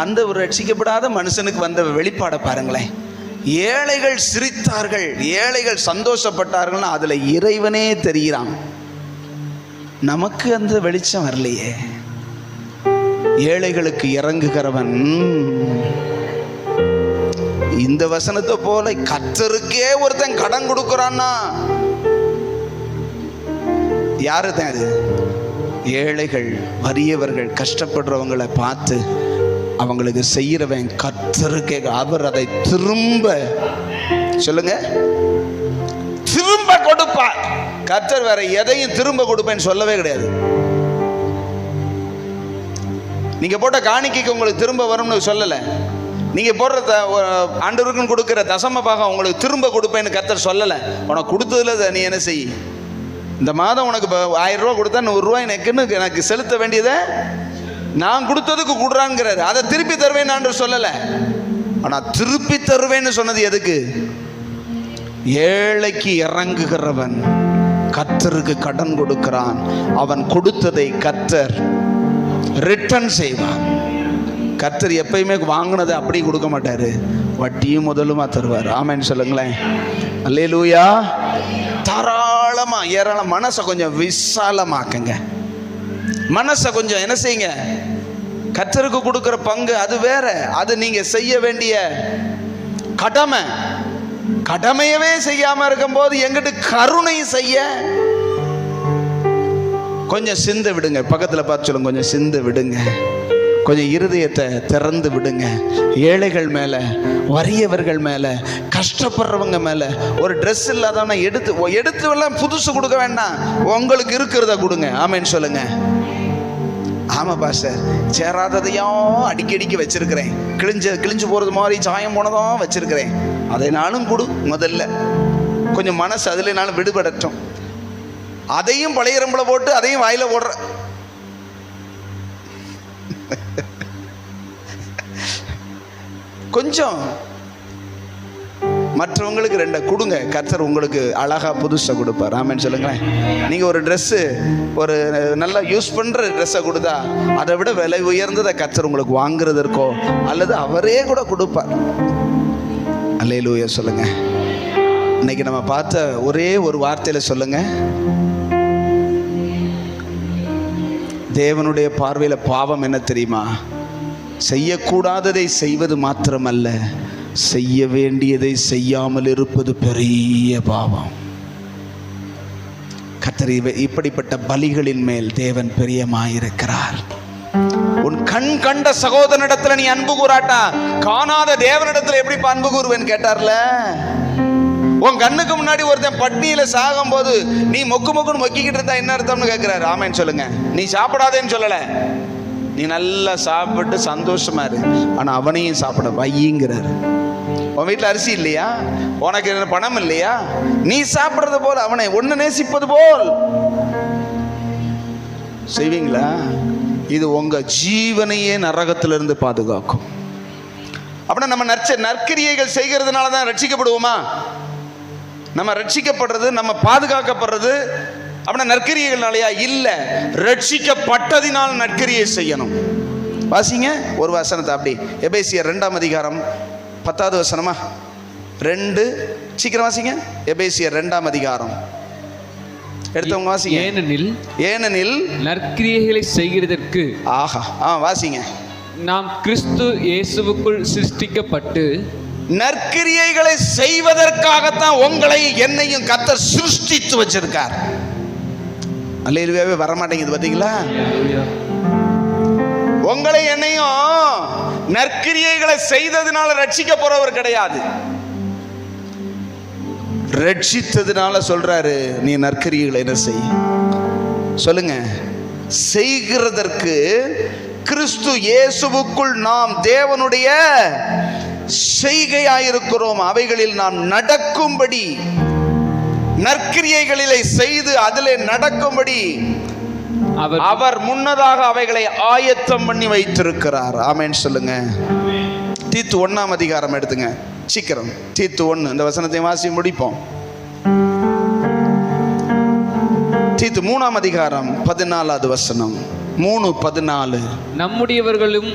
அந்த ஒரு ரட்சிக்கப்படாத மனுஷனுக்கு வந்த வெளிப்பாடை பாருங்களேன். ஏழைகள் சிரித்தார்கள், ஏழைகள் சந்தோஷப்பட்டார்கள்னா அதுல இறைவனே தெரிகிறான். நமக்கு அந்த வெளிச்சம் வரலையே. ஏழைகளுக்கு இறங்குகிறவன் இந்த வசனத்தை போல கர்த்தருக்கே ஒருத்தன் கடன் கொடுக்கிறான்னா யாரு தான் அது? ஏழைகள், வறியவர்கள், கஷ்டப்படுறவங்களை பார்த்து அவங்களுக்கு செய்யறவன் கர்த்தருக்கே. அவர் அதை திரும்ப சொல்லுங்க, திரும்ப கொடுப்பார். கர்த்தர் வேற எதையும் திரும்ப கொடுப்பேன்னு சொல்லவே கிடையாது. நீங்க போட்ட காணிக்கைக்கு உங்களுக்கு திரும்ப வரும்னு சொல்லல. நீங்க போடுற ஆண்டவருக்குன்னு கொடுக்கிற தசம பாகம் உங்களுக்கு திரும்ப கொடுப்பேன்னு கர்த்தர் சொல்லல. உனக்கு கொடுத்ததுல நீ என்ன செய்? இந்த மாதம் உனக்கு 1000 ரூபா கொடுத்தா 100 ரூபாய் எனக்கு செலுத்த வேண்டியதை நான் கொடுத்ததுக்கு கொடுறான்ங்கிறாரு. அதை திருப்பி தருவேன் ஆண்டு சொல்லல. ஆனா திருப்பி தருவேன்னு சொன்னது எதுக்கு? ஏழைக்கு இறங்குகிறவன் கர்த்தருக்கு கடன் கொடுக்கிறான். அவன் கொடுத்ததை கர்த்தர் ரிட்டர்ன் செய்வான். கர்த்தர் எப்பயுமே வாங்கினதை அப்படி கொடுக்க மாட்டாரு, வட்டியும் முதலுமா தருவார். ஆமென் சொல்லுங்களேன். அல்லேலூயா. தாராளமா ஏராளம். மனசை கொஞ்சம் விசாலமாக்குங்க. மனசை கொஞ்சம் என்ன செய்யுங்க, கர்த்தருக்கு கொடுக்கிற பங்கு அது வேற. அது நீங்க செய்ய வேண்டிய கடமை. கடமையவே செய்யாம இருக்கும் போது எங்கிட்ட கருணை செய்ய கொஞ்சம் சிந்த விடுங்க. பக்கத்துல பார்த்து சொல்லுங்க, கொஞ்சம் சிந்த விடுங்க. கொஞ்சம் இருதயத்தை திறந்து விடுங்க. ஏழைகள் மேல, வறியவர்கள் மேல, கஷ்டப்படுறவங்க மேல. ஒரு ட்ரெஸ் இல்லாதவனா எடுத்து எல்லாம் புதுசு கொடுக்க வேண்டாம், உங்களுக்கு இருக்கிறத கொடுங்க. ஆமென் சொல்லுங்க. ஆமா பாஸ்டர், சேராததையும் அடிக்கடிக்கு வச்சிருக்கிறேன், கிழிஞ்சு போறது மாதிரி சாயம் போனதும் வச்சிருக்கிறேன், அதை நானும் கொடு. முதல்ல கொஞ்சம் மனசு அதுல நானும் விடுபடட்டும். அதையும் பழைய ரம்பளை போட்டு அதையும் வாயில போடுற கொஞ்சம் மற்றவங்களுக்கு 2 கொடுங்க. கர்த்தர் உங்களுக்கு அழகா புதுசா கொடுப்பார். ஆமென் சொல்லுங்களேன். நீங்க ஒரு ட்ரெஸ்ஸு, ஒரு நல்லா யூஸ் பண்ற ட்ரெஸ்ஸை கொடுத்தா அதை விட விலை உயர்ந்ததை கர்த்தர் உங்களுக்கு வாங்குறதற்கோ அல்லது அவரே கூட கொடுப்பார். அல்லேலூயா சொல்லுங்க. இன்னைக்கு நம்ம பார்த்த ஒரே ஒரு வார்த்தையில சொல்லுங்க, தேவனுடைய பார்வையில பாவம் என்ன தெரியுமா? செய்யக்கூடாததை செய்வது மாத்திரமல்ல, செய்ய வேண்டியதை செய்யாமல் இருப்பது பெரிய பாவம். கர்த்தர் இப்படிப்பட்ட பலிகளின் மேல் தேவன் பிரியமாயிருக்கிறார். உன் கண் கண்ட சகோதரனிடத்துல நீ அன்பு கூறாட்டா, காணாத தேவனிடத்துல எப்படி அன்பு கூறுவேன்னு கேட்டார்ல. உன் கண்ணுக்கு முன்னாடி ஒருத்தன் பட்னியில சாகும் போது நீ மொக்குன்னு மொக்கிக்கிட்டு இருந்தா என்ன அர்த்தம்னு கேட்கிறாரு. ஆமென் சொல்லுங்க. நீ சாப்பிடாதேன்னு சொல்லல, நீ நல்லா சாப்பிட்டு சந்தோஷமா இரு, ஆனா அவனையும் சாப்பிட வையுங்கிறாரு. உன் வீட்டில் அரிசி இல்லையா, உனக்கு பணம் இல்லையா, நீ சாப்பிடுறது போல் அவனை ஒன்னு நேசிப்பது போல் செய்வீங்களா? இது உங்க ஜீவனையே நரகத்திலிருந்து பாதுகாக்கும். அப்படின்னா நம்ம நற்கிரியைகள் செய்கிறதுனால தான் ரட்சிக்கப்படுவோமா? நம்ம ரட்சிக்கப்படுறது, நம்ம பாதுகாக்கப்படுறது அப்படின்னா நற்கிரியைகள்னாலயா? இல்ல, ரட்சிக்கப்பட்டதினால் நற்கிரியை செய்யணும். வாசிங்க ஒரு வசனத்தை அப்படி. எபேசியர் 2ஆம் அதிகாரம் 10வது வசனமா, 2 சீக்கிரம் வாசிங்க. எபேசியர் 2ஆம் அதிகாரம் எடுத்தவங்க வாசிங்க. ஏனெனில் நற்கிரியைகளை செய்கிறதற்கு ஆஹா வாசிங்க. நாம் கிறிஸ்து இயேசுவுக்குள் சிருஷ்டிக்கப்பட்டு நற்கிரியைகளை செய்வதற்காகத்தான் உங்களை என்னையும் கர்த்தர் சிருஷ்டித்து வச்சிருக்கார். அல்லேலூயாவே வரமாட்டேங்குது பாத்தீங்களா? உங்களை என்னையும் நற்கிரியைகளை செய்ததுனால ரட்சிக்க போறவர் கிடையாது, ரட்சித்ததுனால சொல்றாரு நீ நற்கிரியைகளை என்ன செய். சொல்லுங்க. செய்கிறதற்கு கிறிஸ்து இயேசுவுக்குள் நாம் தேவனுடைய செய்கையாயிருக்கிறோம். அவைகளில் நாம் நடக்கும்படி, நற்கிரியைகளிலே செய்து அதிலே நடக்கும்படி அவர் முன்னதாக அவைகளை ஆயத்தம் பண்ணி வைத்திருக்கிறார். ஆமென் சொல்லுங்க. தீத்து 1ஆம் அதிகாரம் எடுத்துங்க சீக்கிரம். தீத்து 1 இந்த வசனத்தை வாசி முடிப்போம். தீத்து 3ஆம் அதிகாரம் 14வது வசனம். 3:14. நம்முடையவர்களும்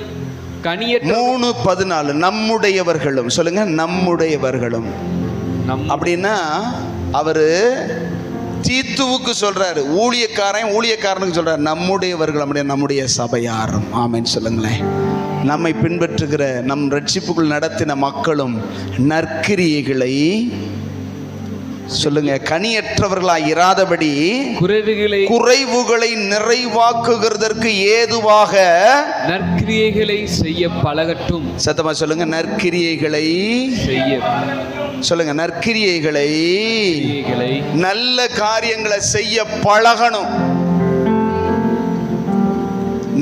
3:14 நம்முடையவர்களும். சொல்லுங்க, நம்முடையவர்களும். அப்படின்னா அவரு தீத்துவுக்கு சொல்றாரு, ஊழியக்காரனுக்கு சொல்றாரு நம்முடையவர்கள். அப்படியே நம்முடைய சபையாரும். ஆமென் சொல்லுங்களேன். நம்மை பின்பற்றுகிற நம் ரட்சிப்புக்குள் நடத்தின மக்களும் நற்கிரியைகளை சொல்லுங்க கனியற்றவர்களாய் இராதபடி குறைவுகளை நிறைவாக்குகிறதற்கு ஏதுவாக நற்கிரியைகளை செய்ய பழகட்டும். சத்தமா சொல்லுங்க. நற்கிரியைகளை செய்ய சொல்லுங்க. நற்கிரியைகளை நல்ல காரியங்களை செய்ய பழகணும்.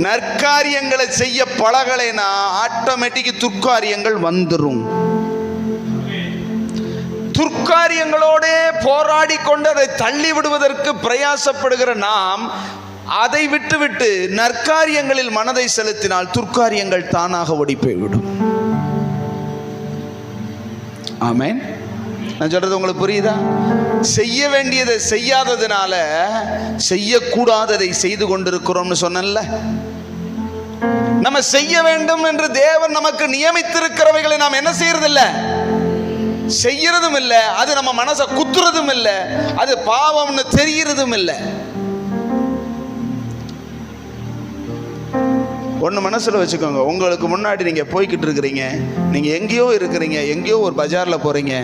நற்காரியங்களை செய்ய பழகலைனா ஆட்டோமேட்டிக் துர்க்காரியங்கள் வந்துரும். துர்க்காரியங்களோட போராடி கொண்டு அதை தள்ளி விடுவதற்கு பிரயாசப்படுகிற நாம் அதை விட்டுவிட்டு நற்காரியங்களில் மனதை செலுத்தினால் துர்க்காரியங்கள் தானாக ஓடி போய்விடும். ஆமென். நான் சொல்றது உங்களுக்கு புரியுதா? செய்ய வேண்டியதை செய்யாததுனால செய்யக்கூடாததை செய்து கொண்டிருக்கிறோம்னு சொன்னேன்ல. நம்ம செய்ய வேண்டும் என்று தேவன் நமக்கு நியமித்திருக்கிறவைகளை நாம் என்ன செய்யறதில்லை, செய்யறதும் இல்லை. அது நம்ம மனசை குத்துறதும் இல்லை. அது பாவம்னு தெரியறதும் இல்லை. ஒன்று மனசில் வச்சுக்கோங்க. உங்களுக்கு முன்னாடி நீங்கள் போய்கிட்டு இருக்கிறீங்க, நீங்கள் எங்கேயோ இருக்கிறீங்க, எங்கேயோ ஒரு பஜாரில் போகிறீங்க,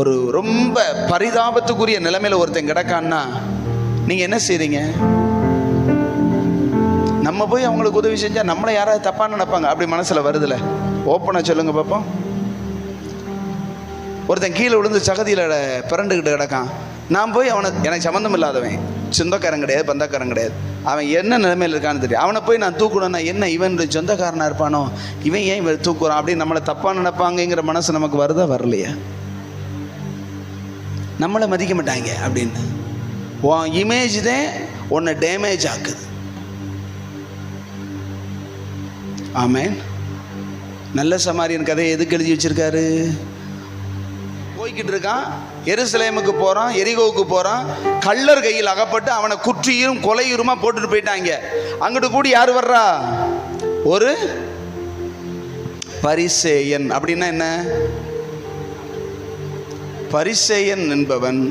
ஒரு ரொம்ப பரிதாபத்துக்குரிய நிலைமையில் ஒருத்தன் கிடக்கான்னா நீங்கள் என்ன செய்கிறீங்க? நம்ம போய் அவங்களுக்கு உதவி செஞ்சால் நம்மளை யாராவது தப்பாக நினைப்பாங்க, அப்படி மனசில் வருதுல்ல? ஓப்பனாக சொல்லுங்க பார்ப்போம். ஒருத்தன் கீழே விழுந்து சகதியில் பிறண்டுக்கிட்டு கிடக்கான். நான் போய் எனக்கு சம்மந்தம் இல்லாதவன், சொந்தக்காரன் கிடையாது, பந்தக்காரன் கிடையாது, அவன் என்ன நிலைமையில் இருக்கான்னு தெரியும். அவனை போய் நான் தூக்கணும்னா என்ன இவன் சொந்தக்காரனாக இருப்பானோ, இவன் ஏன் இவன் தூக்குறான் அப்படின்னு நம்மளை தப்பாக நினைப்பாங்கிற மனசு நமக்கு வருதா வரலையா? நம்மளை மதிக்க மாட்டாங்க அப்படின்னு உன் இமேஜ் தான் உன்னை டேமேஜ் ஆக்குது. ஆமென். நல்ல சமாரியன் கதையை எதுக்கு எழுதி வச்சிருக்காரு? போய்கிட்டு இருக்கான், எருசலேமுக்கு போகிறான், எரிகோவுக்கு போகிறான். கள்ளர் கையில் அகப்பட்டு அவனை குற்றியும் கொலையுருமா போட்டுட்டு போயிட்டாங்க. அங்கிட்டு கூடி யார் வர்றா? ஒரு பரிசேயன். அப்படின்னா என்ன? பரிசேயன் என்பவன்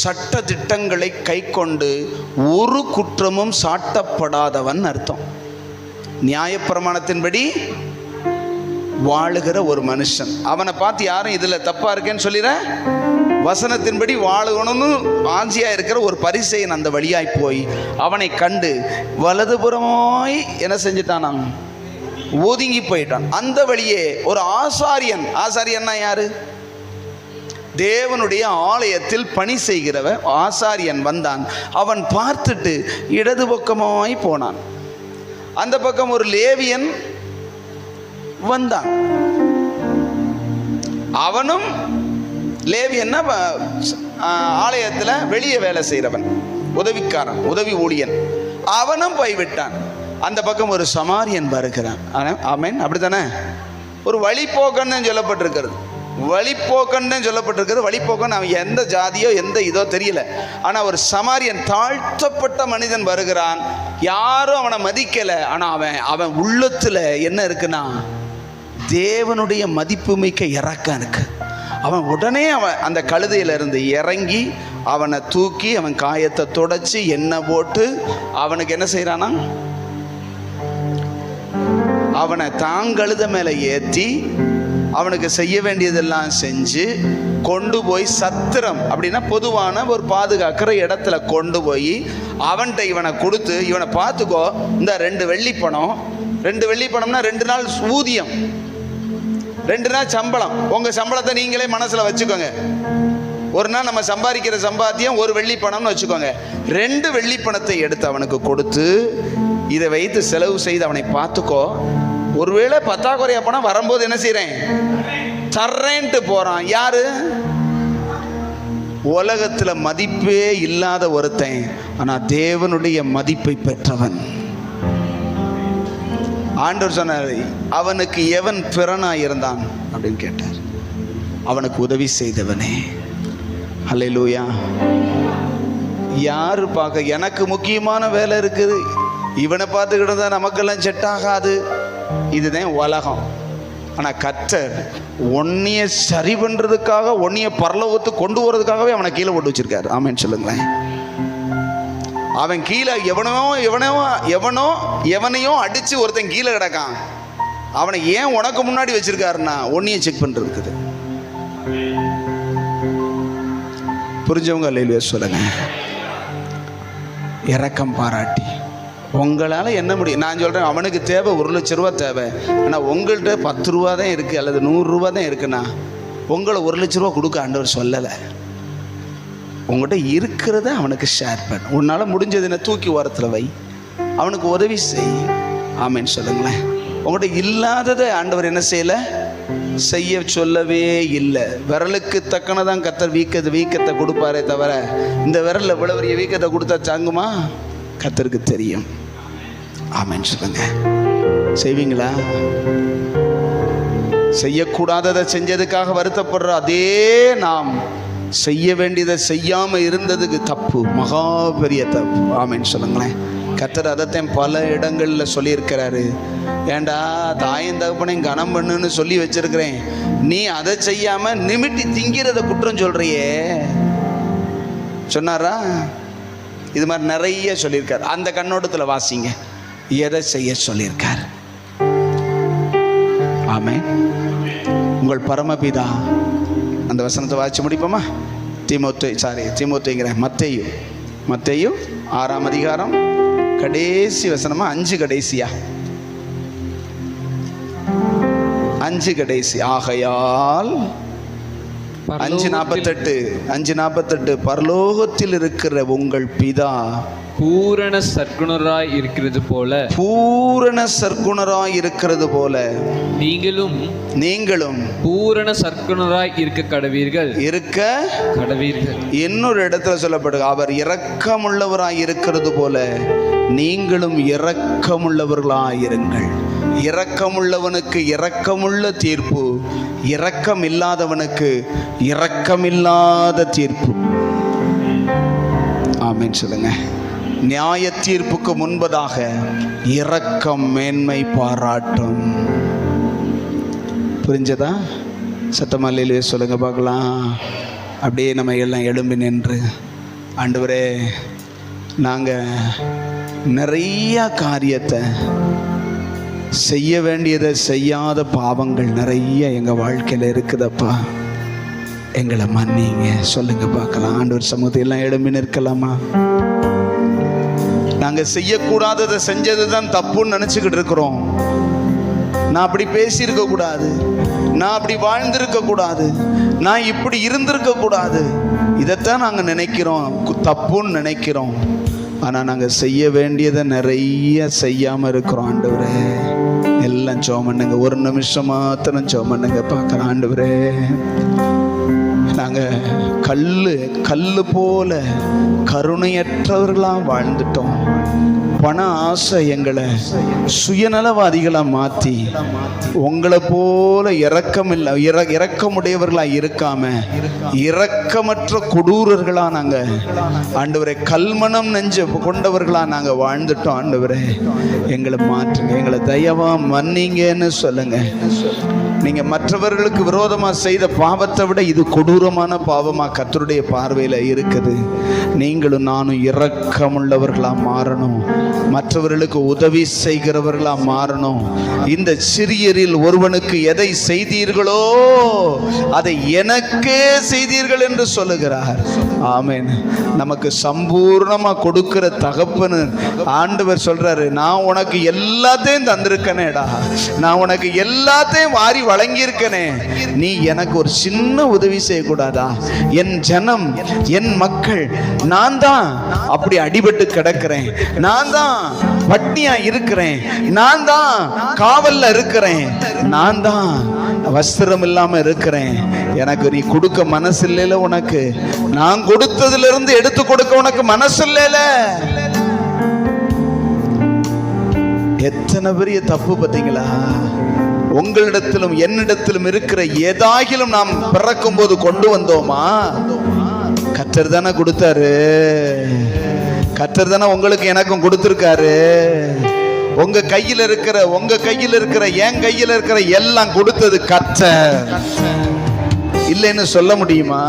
சட்ட திட்டங்களை கை கொண்டு ஒரு குற்றமும் சாட்டப்படாதவன் அர்த்தம். நியாயப்பிரமாணத்தின்படி வாழுகிற ஒரு மனுஷன். அவனை பார்த்து யாரும் இதில் தப்பா இருக்கேன்னு சொல்லிட, வசனத்தின்படி வாழணும்னு ஆஞ்சியா இருக்கிற ஒரு பரிசேயன் அந்த வழியாய் போய் அவனை கண்டு வலதுபுறமாய் என்ன செஞ்சிட்டான்? ஒதுங்கி போயிட்டான். அந்த வழியே ஒரு ஆசாரியன், ஆசாரியன்னா யாரு? தேவனுடைய ஆலயத்தில் பணி செய்கிறவன் ஆசாரியன் வந்தான். அவன் பார்த்துட்டு இடது பக்கமாய் போனான். அந்த பக்கம் ஒரு லேவியன் வந்தான். அவனும் லேவியன்னா ஆலயத்தில் வெளியே வேலை செய்கிறவன், உதவிக்காரன், உதவி ஊழியன். அவனும் போய்விட்டான். அந்த பக்கம் ஒரு சமாரியன் வருகிறான். ஆமென். அப்படித்தானே? ஒரு வழிபோக்கன்னு சொல்லப்பட்டிருக்கிறது. வழிபோக்கன்னு சொல்லப்பட்டிருக்கிறது. வழிபோக்கன் அவன் எந்த ஜாதியோ எந்த இதோ தெரியல. ஆனால் ஒரு சமாரியன், தாழ்த்தப்பட்ட மனிதன் வருகிறான். யாரும் அவனை மதிக்கலை. ஆனால் அவன் உள்ளத்தில் என்ன இருக்குன்னா தேவனுடைய மதிப்பு மிக்க இறக்கம் இருக்கு. அவன் உடனே அந்த கழுதையிலிருந்து இறங்கி அவனை தூக்கி அவன் காயத்தை துடைச்சி எண்ணெய் போட்டு அவனுக்கு என்ன செய்யறானா, அவனை தாங்கழுத மேலே ஏற்றி அவனுக்கு செய்ய வேண்டியதெல்லாம் செஞ்சு கொண்டு போய் சத்திரம் அப்படின்னா பொதுவான ஒரு பாதுகாக்கிற இடத்துல கொண்டு போய் அவன்கிட்ட இவனை கொடுத்து, இவனை பார்த்துக்கோ, இந்த 2 வெள்ளிப்பணம், 2 வெள்ளிப்பணம்னா 2 நாள் ஊதியம், 2 நாள் சம்பளம். உங்கள் சம்பளத்தை நீங்களே மனசில் வச்சுக்கோங்க. ஒரு நாள் நம்ம சம்பாதிக்கிற சம்பாத்தியம் 1 வெள்ளிப்பணம்னு வச்சுக்கோங்க. 2 வெள்ளிப்பணத்தை எடுத்து அவனுக்கு கொடுத்து இதை வைத்து செலவு செய்து அவனை பார்த்துக்கோ, ஒருவேளை பத்தாக்குறையா பணம் வரும்போது என்ன செய்கிறேன், தர்றேன்ட்டு போகிறான். யாரு? உலகத்தில் மதிப்பே இல்லாத ஒருத்தன், ஆனால் தேவனுடைய மதிப்பை பெற்றவன். ஆண்டவர் சொன்னார், அவனுக்கு எவன் பிறனாக இருந்தான் அப்படின்னு கேட்டார். அவனுக்கு உதவி செய்தவனே. அல்லேலூயா. யாரு பார்க்க, எனக்கு முக்கியமான வேலை இருக்குது, இவனை பார்த்துக்கிட்டு தான் நமக்கெல்லாம் செட் ஆகாது, இதுதான் உலகம். ஆனால் கர்த்தர் ஒன்னிய சரி பண்ணுறதுக்காக, ஒன்னிய பரலோகத்துக்கு கொண்டு போகிறதுக்காகவே அவனை கீழே போட்டு வச்சிருக்காரு. ஆமேன்னு சொல்லுங்களேன். அவன் கீழே எவனையோ அடித்து ஒருத்தன் கீழே கிடக்கான். அவனை ஏன் உனக்கு முன்னாடி வச்சிருக்காருன்னா ஒன்னிய செக் பண்ணுறதுக்குது. புரிஞ்சவங்க அல்லேலூயா சொல்லுங்க. இரக்கம் பாராட்டி உங்களால் என்ன முடியும். நான் சொல்கிறேன், அவனுக்கு தேவை 1 லட்ச ரூபா தேவை, ஆனால் உங்கள்கிட்ட 10 ரூபா தான் இருக்குது அல்லது 100 ரூபா தான் இருக்குண்ணா, உங்களை 1 லட்ச ரூபா கொடுக்க ஆண்டவர் சொல்லலை. உங்கள்கிட்ட இருக்கிறத அவனுக்கு ஷேர் பண்ண, உன்னால் முடிஞ்சதுன்னு தூக்கி ஓரத்தில் வை, அவனுக்கு உதவி செய். ஆமேன்னு சொல்லுங்களேன். உங்கள்கிட்ட இல்லாததை ஆண்டவர் என்ன செய்யலை, செய்ய சொல்லவே இல்லை. விரலுக்கு தக்கனதான் கர்த்தர் வீக்கத்தை கொடுப்பாரே தவிர, இந்த விரலில் இவ்வளவு பெரிய வீக்கத்தை கொடுத்தா தாங்குமா? கர்த்தருக்கு தெரியும். ஆமென் சொல்லுங்க. செய்வீங்களா? செய்யக்கூடாததை செஞ்சதுக்காக வருத்தப்படுற அதே நாம் செய்ய வேண்டியதை செய்யாம இருந்ததுக்கு தப்பு, மகா பெரிய தப்பு. ஆமென் சொல்லுங்களேன். கர்த்தர் அதைத்தான் பல இடங்களில் சொல்லியிருக்கிறாரு. ஏண்டா தாயும் தகப்பனையும் கனம் பண்ணுன்னு சொல்லி வச்சிருக்கிறேன், நீ அதை செய்யாம நிமிட்டி திங்கிறத குற்றம் சொல்றியே சொன்னாரா? இது மாதிரி நிறைய சொல்லியிருக்கார். அந்த கண்ணோட்டத்தில் வாசிங்க, எதை செய்ய சொல்லியிருக்கார். ஆமென். உங்கள் பரமபிதா, அந்த வசனத்தை வாசிச்சு முடிப்போமா? தீமோத்தேயுங்கிறேன், மத்தேயு 6ஆம் அதிகாரம் கடைசி வசனமா, 5 கடைசியா, 5 கடைசி. ஆகையால் 5:48 பரலோகத்தில் இருக்கிற உங்கள் பிதா பூரண சற்குணராய் இருக்கிறது போல நீங்களும் பூரண சற்குணராய் இருக்க கடவீர்கள். இன்னொரு இடத்துல சொல்லப்படுது, அவர் இரக்கமுள்ளவராய் இருக்கிறது போல நீங்களும் இரக்கமுள்ளவர்களாயிருங்கள். இரக்கமுள்ளவனுக்கு இரக்கமுள்ள தீர்ப்பு, இரக்கம் இல்லாதவனுக்கு இரக்கமில்லாத தீர்ப்பு. ஆமென் சொல்லுங்க. நியாய தீர்ப்புக்கு முன்பதாக இரக்கம் மேன்மை பாராட்டும். புரிஞ்சதா? சத்தமல்லையிலே சொல்லுங்க பார்க்கலாம். அப்படியே நம்ம எல்லாம் எழும்பி நின்று, ஆண்டவரே, நாங்கள் நிறைய காரியத்தை செய்ய வேண்டியதை செய்யாத பாவங்கள் நிறைய எங்கள் வாழ்க்கையில் இருக்குதப்பா, எங்களை மன்னிங்க சொல்லுங்க பார்க்கலாம். ஆண்டவர் சமூகத்தையெல்லாம் எழும்பி நிற்கலாமா? நாங்கள் செய்யக்கூடாததை செஞ்சது தான் தப்புன்னு நினச்சிக்கிட்டு இருக்கிறோம். நான் அப்படி பேசியிருக்க கூடாது, நான் அப்படி வாழ்ந்திருக்க கூடாது, நான் இப்படி இருந்திருக்க கூடாது, இதைத்தான் நாங்கள் நினைக்கிறோம், தப்புன்னு நினைக்கிறோம். ஆனால் நாங்கள் செய்ய வேண்டியதை நிறைய செய்யாமல் இருக்கிறோம். ஆண்டவரே, எல்லாம் ஜெபம் பண்ணுங்க, 1 நிமிஷம் மாத்திரம் ஜெபம் பண்ணுங்க பார்க்குறேன். ஆண்டவரே, நாங்கள் கல்லு போல கருணையற்றவர்களாக வாழ்ந்துட்டோம். பண ஆசை எங்களை சுயநலவாதிகளாக மாற்றி உங்களை போல இரக்கமுடையவர்களாக இருக்காம இரக்கமற்ற கொடூரர்களாக நாங்கள், ஆண்டவரே, கல்மனம் நெஞ்ச கொண்டவர்களாக நாங்கள் வாழ்ந்துட்டோம். ஆண்டவரே, எங்களை மாற்றுங்க, எங்களை தயவா மன்னிங்கன்னு சொல்லுங்க. நீங்க மற்றவர்களுக்கு விரோதமா செய்த பாவத்தை விட இது கொடூரமான பாவமா கர்த்தருடைய பார்வையில இருக்குது. நீங்களும் நானும் இரக்கமுள்ளவர்களா மாறணும், மற்றவர்களுக்கு உதவி செய்கிறவர்களா மாறணும். இந்த சிறியரில் ஒருவனுக்கு எதை செய்தீர்களோ அதை எனக்கே செய்தீர்கள் என்று சொல்லுகிறார். ஆமென். நமக்கு சம்பூர்ணமா கொடுக்கிற தகப்பனு ஆண்டவர் சொல்றாரு, நான் உனக்கு எல்லாத்தையும் தந்திருக்கனேடா, நான் உனக்கு எல்லாத்தையும் வாரி வழங்கியிருக்கனே, நீ எனக்கு ஒரு சின்ன உதவி செய்யக்கூடாதா? என் ஜனம், என் மக்கள், நான் தான் அப்படி அடிபட்டு கிடக்கிறேன், நான் தான் பட்னியா இருக்கிறேன், நான் தான் காவல்ல இருக்கிறேன், நான் தான் வஸ்திரம் இல்லாம இருக்கிறேன், எனக்கு நீ கொடுக்க மனசு இல்லைல, உனக்கு நான் கொடுத்ததுல இருந்து எடுத்து கொடுக்க உனக்கு மனசு இல்லைல. எத்தனை பெரிய தப்பு பார்த்தீங்களா? உங்களிடத்திலும் என்னிடத்திலும் இருக்கிற ஏதாகிலும் நாம் பிறக்கும் போது கொண்டு வந்தோமா? கர்த்தர் தானே கொடுத்தாரு, கர்த்தர் தானே உங்களுக்கு எனக்கும் கொடுத்திருக்காரு. உங்க கையில் இருக்கிற, உங்க கையில் இருக்கிற, என் கையில் இருக்கிற எல்லாம் கொடுத்தது கர்த்தர். இல்லைன்னு சொல்ல முடியுமா?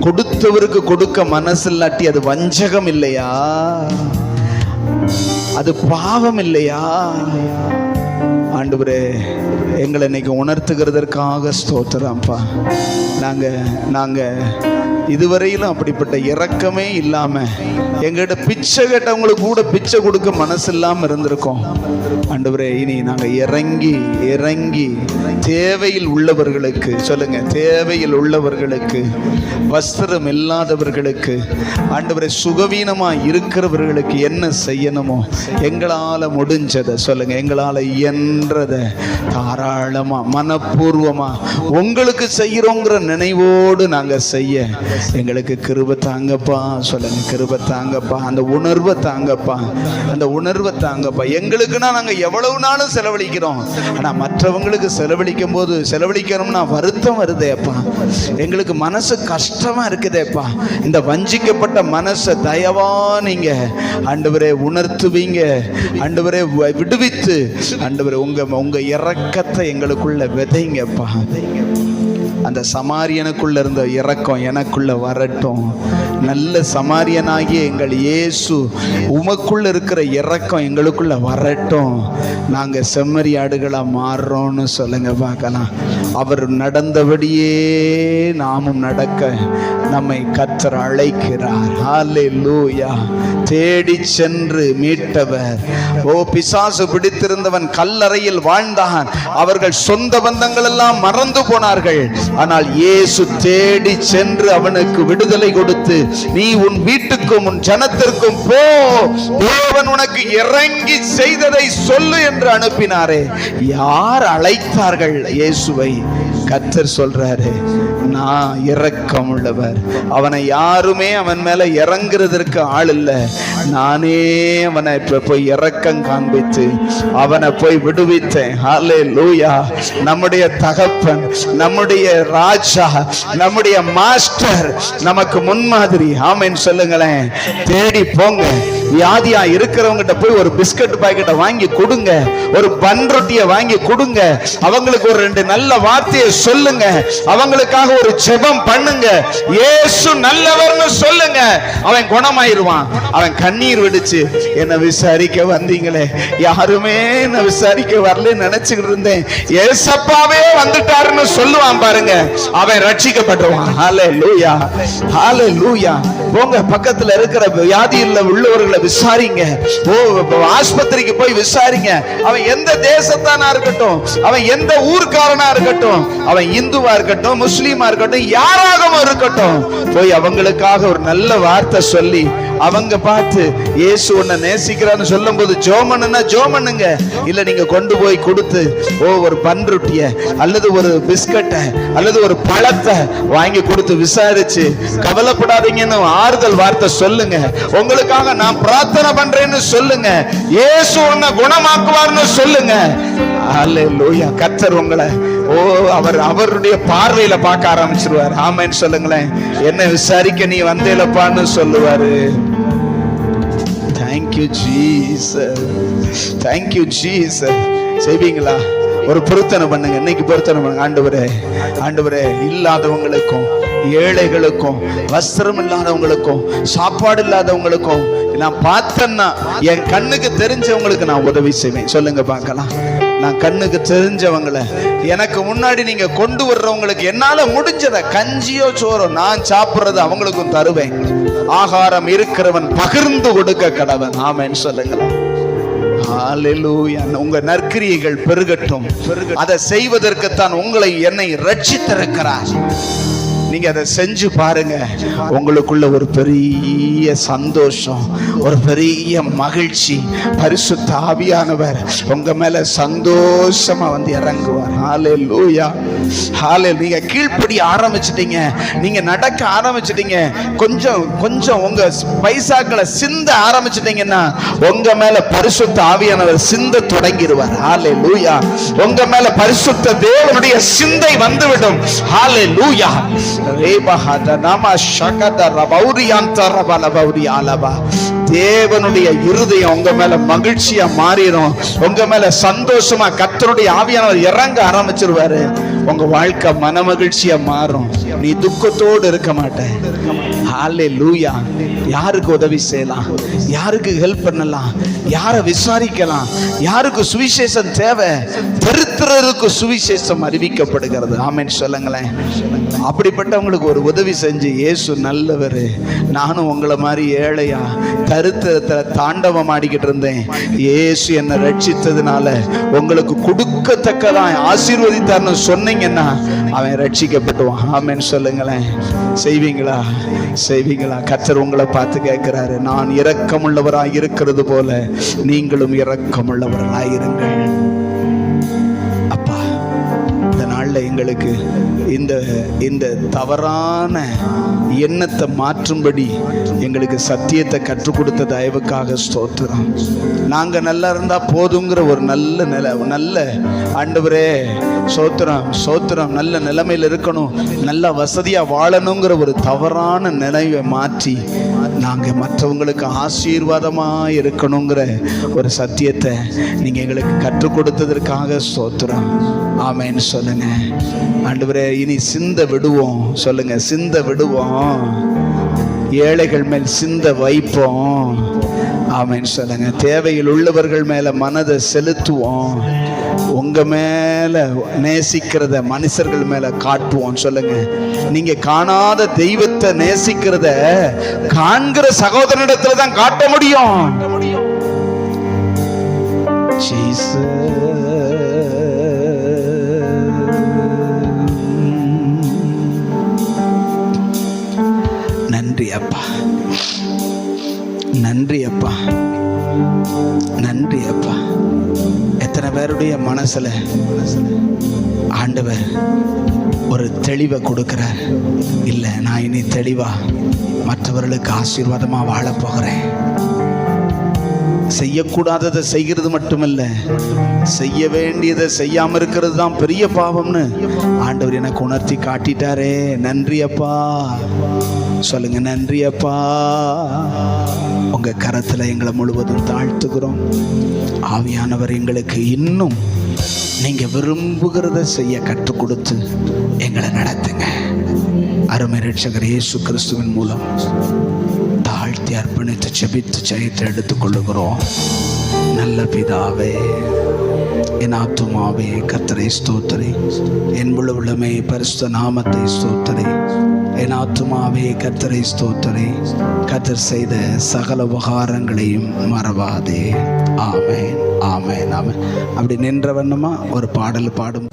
கொடுத்தவருக்கு கொடுக்க மனசு இல்லாட்டி அது வஞ்சகம் இல்லையா? அது பாவம் இல்லையா? ஆண்டவரே, எங்களை இன்னைக்கு உணர்த்துகிறதற்காக ஸ்தோத்திரம்ப்பா. நாங்க இதுவரையிலும் அப்படிப்பட்ட இரக்கமே இல்லாம எங்கிட்ட பிச்சை கேட்டவங்களுக்கு கூட பிச்சை கொடுக்க மனசு இல்லாம இருந்திருக்கோம். ஆண்டவரே, இனி நாங்க இறங்கி இறங்கி தேவையில் உள்ளவர்களுக்கு, சொல்லுங்க, தேவையில் உள்ளவர்களுக்கு, வஸ்திரம் இல்லாதவர்களுக்கு, ஆண்டவரே சுகவீனமா இருக்கிறவர்களுக்கு என்ன செய்யணுமோ எங்களால முடிஞ்சதை, சொல்லுங்க, எங்களால இயன்றதை தாராளமா மனப்பூர்வமா உங்களுக்கு செய்யறோங்கிற நினைவோடு நாங்க செய்ய எங்களுக்கு கிருபை தாங்கப்பா. சொல்லுங்க, கிருபை தாங்கப்பா. அந்த உணர்வை தாங்கப்பா, அந்த உணர்வை தாங்கப்பா. எங்களுக்குன்னா நாங்க எவ்வளவு நாளும் செலவழிக்கிறோம், ஆனா மற்றவங்களுக்கு செலவழிக்கும் போது செலவழிக்கணும்னா வருத்தம் வருதேப்பா, எங்களுக்கு மனசு கஷ்டமா இருக்குதேப்பா. இந்த வஞ்சிக்கப்பட்ட மனசை தயவா நீங்க ஆண்டவரே உணர்த்துவீங்க, ஆண்டவரே விடுவித்து, ஆண்டவரே உங்க இரக்கத்தை எங்களுக்குள்ள விதைங்கப்பா. அந்த சமாரியனுக்குள்ள இருந்த இரக்கம் எனக்குள்ள வரட்டும். நல்ல சமாரியனாகிய எங்கள் இயேசு உமக்குள்ள இருக்கிற இரக்கம் எங்களுக்குள்ள வரட்டும். நாங்க செம்மறியாடுகளா மாறுறோம்னு சொல்லுங்க பார்க்கலாம். அவர் நடந்தபடியே நாமும் நடக்க நம்மை கர்த்தர் அழைக்கிறார். ஹல்லேலூயா. தேடி சென்று மீட்டவர். ஓ, பிசாசு பிடித்திருந்தவன் கல்லறையில் வாழ்ந்தான். அவர்கள் சொந்த பந்தங்கள் எல்லாம் மறந்து போனார்கள். ஆனால் இயேசு தேடி சென்று அவனுக்கு விடுதலை கொடுத்து, நீ உன் வீட்டுக்கும் உன் ஜனத்திற்கும் போ, தேவன் உனக்கு இறங்கி செய்ததை சொல்லு என்று அனுப்பினாரே. யார் அழைத்தார்கள் இயேசுவை? கர்த்தர் சொல்றாரு, நான் இரக்கம் உள்ளவர். அவனை யாருமே அவன் மேல இறங்குறதற்கு ஆள் இல்லை, நானே அவனை போய் இரக்கம் காண்பித்து அவனை போய் விடுவித்தேன். ஹல்லேலூயா. நம்முடைய தகப்பன், நம்முடைய ராஜா, நம்முடைய மாஸ்டர் நமக்கு முன்மாதிரி. ஆமென் சொல்லுங்களேன். தேடி போங்க. வியாதியா இருக்கிறவங்கிட்ட போய் ஒரு பிஸ்கட் பாக்கெட்டை வாங்கி கொடுங்க, ஒரு பன் ரொட்டியை வாங்கி கொடுங்க, அவங்களுக்கு ஒரு 2 நல்ல வார்த்தையை சொல்லுங்க, அவங்களுக்காக ஒரு ஜெபம் பண்ணுங்க. இயேசு நல்லவர்னு சொல்லுங்க, அவன் குணமாயிருவான். அவன் கண்ணீர் விடுச்சு, என்ன விசாரிக்க வந்தீங்களே, யாருமே என்ன விசாரிக்க வரல நினைச்சுக்கிட்டு இருந்தேன், ஏசப்பாவே வந்துட்டாருன்னு சொல்லுவான் பாருங்க, அவன் ரட்சிக்கப்பட்டுவான். ஹல்லேலூயா, ஹல்லேலூயா. போங்க, பக்கத்துல இருக்கிற வியாதியில் உள்ளவர்களை விசாரிங்க. ஆஸ்பத்திரிக்கு போய் விசாரிங்க. அவன் எந்த தேசத்தானா இருக்கட்டும், அவன் எந்த ஊர்க்காரனா இருக்கட்டும், அவன் இந்துவா இருக்கட்டும், முஸ்லீமா இருக்கட்டும், யாராகவும் இருக்கட்டும், போய் அவங்களுக்காக ஒரு நல்ல வார்த்தை சொல்லி அவங்க பார்த்து இயேசு உன்னை நேசிக்கிறான்னு சொல்லும் போது ஜோமனுன்னா ஜோமனுங்க. இல்ல நீங்க கொண்டு போய் கொடுத்து ஒரு பன் ரொட்டிய அல்லது ஒரு பிஸ்கட்டை அல்லது ஒரு பழத்தை வாங்கி கொடுத்து விசாரிச்சு கவலைப்படாதீங்கன்னு ஆறுதல் வார்த்தை சொல்லுங்க. உங்களுக்காக நான் பிரார்த்தனை பண்றேன்னு சொல்லுங்க. இயேசு உன்னை குணமாக்குவார்னு சொல்லுங்க. ஹல்லேலூயா. கர்த்தர் உங்களை அவருடைய பார்வையில பார்க்க ஆரம்பிச்சிருவார். ஆமென் சொல்லுங்களேன். என்ன விசாரிக்க நீ வந்தேலப்பான்னு சொல்லுவாரு. Thank you Jesus. Thank you Jesus. செய்வீங்களா? ஒரு பொருத்தனை பண்ணுங்க. இன்னைக்கு பொருத்தனை பண்ணுங்க. ஆண்டவரே, ஆண்டவரே, இல்லாதவங்களுக்கும் ஏழைகளுக்கும் வஸ்திரம் இல்லாதவங்களுக்கும் சாப்பாடு இல்லாதவங்களுக்கும் நான் பார்த்தேன்னா என் கண்ணுக்கு தெரிஞ்சவங்களுக்கு நான் உதவி செய்வேன். சொல்லுங்க பார்க்கலாம். நான் கண்ணுக்கு தெரிஞ்சவங்களை எனக்கு முன்னாடி நீங்க கொண்டு வர்றவங்களுக்கு என்னால முடிஞ்சத கஞ்சியோ சோறோ நான் சாப்பிடுறது அவங்களுக்கும் தருவேன். ஆகாரம் இருக்கிறவன் பகிர்ந்து கொடுக்க கடவன். ஆமென் சொல்லுங்களா. ஹல்லேலூயா. உங்க நற்கிரியைகள் பெருகட்டும். அதை செய்வதற்குத்தான் உங்களை என்னை ரட்சித்திருக்கிறார். நீங்க அதை செஞ்சு பாருங்க. உங்களுக்குள்ள ஒரு பெரிய சந்தோஷம், ஒரு பெரிய மகிழ்ச்சி, பரிசுத்த ஆவியானவர் உங்க மேல சந்தோஷமா வந்து இறங்குவார். ஹல்லேலூயா, ஹல்லேலூயா. நீங்க கீழ்ப்படி ஆரம்பிச்சிட்டீங்க, நீங்க நடக்க ஆரம்பிச்சிட்டீங்க, கொஞ்சம் உங்க பைசாக்களை சிந்த ஆரம்பிச்சிட்டீங்கன்னா உங்க மேல பரிசுத்த ஆவியானவர் சிந்த தொடங்கிடுவார். ஹல்லேலூயா. உங்க மேல பரிசுத்த தேவனுடைய சிந்தை வந்துவிடும். ஹல்லேலூயா. தேவனுடைய இருதயம் உங்க மேல மகிழ்ச்சியா மாறிடும். உங்க மேல சந்தோஷமா கர்த்தருடைய ஆவியானவர் இறங்க ஆரம்பிச்சிருவாரு. உங்க வாழ்க்கை மன மகிழ்ச்சியா மாறும். நீ துக்கத்தோடு இருக்க மாட்டே. ஹல்லேலூயா. யாருக்கு உதவி செய்யலாம், யாருக்கு ஹெல்ப் பண்ணலாம், யாரை விசாரிக்கலாம், யாருக்கு சுவிசேஷம் தேவை, தரித்திரருக்கு சுவிசேஷம் அறிவிக்கப்படுகிறது. ஆமென் சொல்லுங்களேன். அப்படிப்பட்டவங்களுக்கு ஒரு உதவி செஞ்சு, இயேசு நல்லவர், நானும் உங்களை மாதிரி ஏழையா தரித்திரத்துல தாண்டவம் ஆடிக்கிட்டு இருந்தேன், இயேசு என்னை ரட்சித்ததுனால உங்களுக்கு கொடுக்கத்தக்கதான் ஆசீர்வதித்தார்னு சொன்னீங்கன்னா அவன் ரட்சிக்கப்பட்டுவான். ஆமென் சொல்லுங்களேன். செய்வீங்களா? செய்வீங்களா? கர்த்தர் உங்களை பார்த்து கேட்கிறாரு. நான் இரக்கமுள்ளவராய் இருக்கிறது போல நீங்களும் இரக்கமுள்ளவர்களாய் இருங்கள். அப்பா, இந்த நாள்ல எங்களுக்கு இந்த தவறான எண்ணத்தை மாற்றும்படி எங்களுக்கு சத்தியத்தை கற்றுக் கொடுத்த தயவுக்காக ஸ்தோத்திரம். நாங்க நல்லா இருந்தா போதுங்கிற ஒரு நல்ல ஆண்டவரே சோத்திரம் சோத்திரம், நல்ல நிலைமையில் இருக்கணும், நல்ல வசதியா வாழணுங்கிற ஒரு தவறான நிலையை மாற்றி நாங்க மற்றவங்களுக்கு ஆசீர்வாதமா இருக்கணுங்கிற ஒரு சத்தியத்தை நீங்க எங்களுக்கு கற்றுக் கொடுத்ததற்காக ஸ்தோத்திரம். ஆமென் சொல்லுங்க. ஆண்டவரே, இனி சிந்த விடுவோம். சொல்லுங்க, சிந்த விடுவோம். ஏழைகள் மேல் சிந்த வைப்போம். ஆமென் சொல்லுங்க. தேவையில் உள்ளவர்கள் மேல மனதை செலுத்துவோம். உங்க மேல நேசிக்கிறத மனுஷர்கள் மேல காட்டுவோம். சொல்லுங்க. நீங்க காணாத தெய்வத்தை நேசிக்கிறத காண்கிற சகோதரனிடத்துல தான் காட்ட முடியும். நன்றி அப்பா, நன்றி அப்பா, நன்றி அப்பா. எத்தனை பேருடைய மனசுல ஆண்டவர் ஒரு தெளிவை கொடுக்கிறார். இல்லை, நான் இனி தெளிவா மற்றவர்களுக்கு ஆசீர்வாதமா வாழ போகிறேன். செய்யக்கூடாததை செய்கிறது மட்டுமல்ல, செய்ய வேண்டியதை செய்யாம இருக்கிறது தான் பெரிய பாவம்னு ஆண்டவர் எனக்கு உணர்த்தி காட்டிட்டாரே. நன்றி அப்பா. சொல்லுங்க, நன்றி அப்பா. உங்க கரத்துல எங்களை முழுவதும் தாழ்த்துகிறோம். ஆவியானவர் எங்களுக்கு இன்னும் நீங்க விரும்புகிறத செய்ய கற்றுக் கொடுத்து எங்களை நடத்துங்க. அருமை இரட்சகர் இயேசு கிறிஸ்துவின் மூலம் தாழ்த்தி அர்ப்பணித்து ஜெபித்து ஜெயத்தை எடுத்துக்கொள்ளுகிறோம். நல்ல பிதாவே, என் ஆத்துமாவே கர்த்தரை ஸ்தோத்திரி, என் முழு உள்ளமே பரிசுத்த நாமத்தை ஸ்தோத்திரி. என் ஆத்துமாவே கர்த்தரை ஸ்தோத்திரி, கர்த்தர் செய்த சகல உபகாரங்களையும் மறவாதே. ஆமென், ஆமென், ஆமென். அப்படி நின்ற வண்ணமா ஒரு பாடல் பாடும்.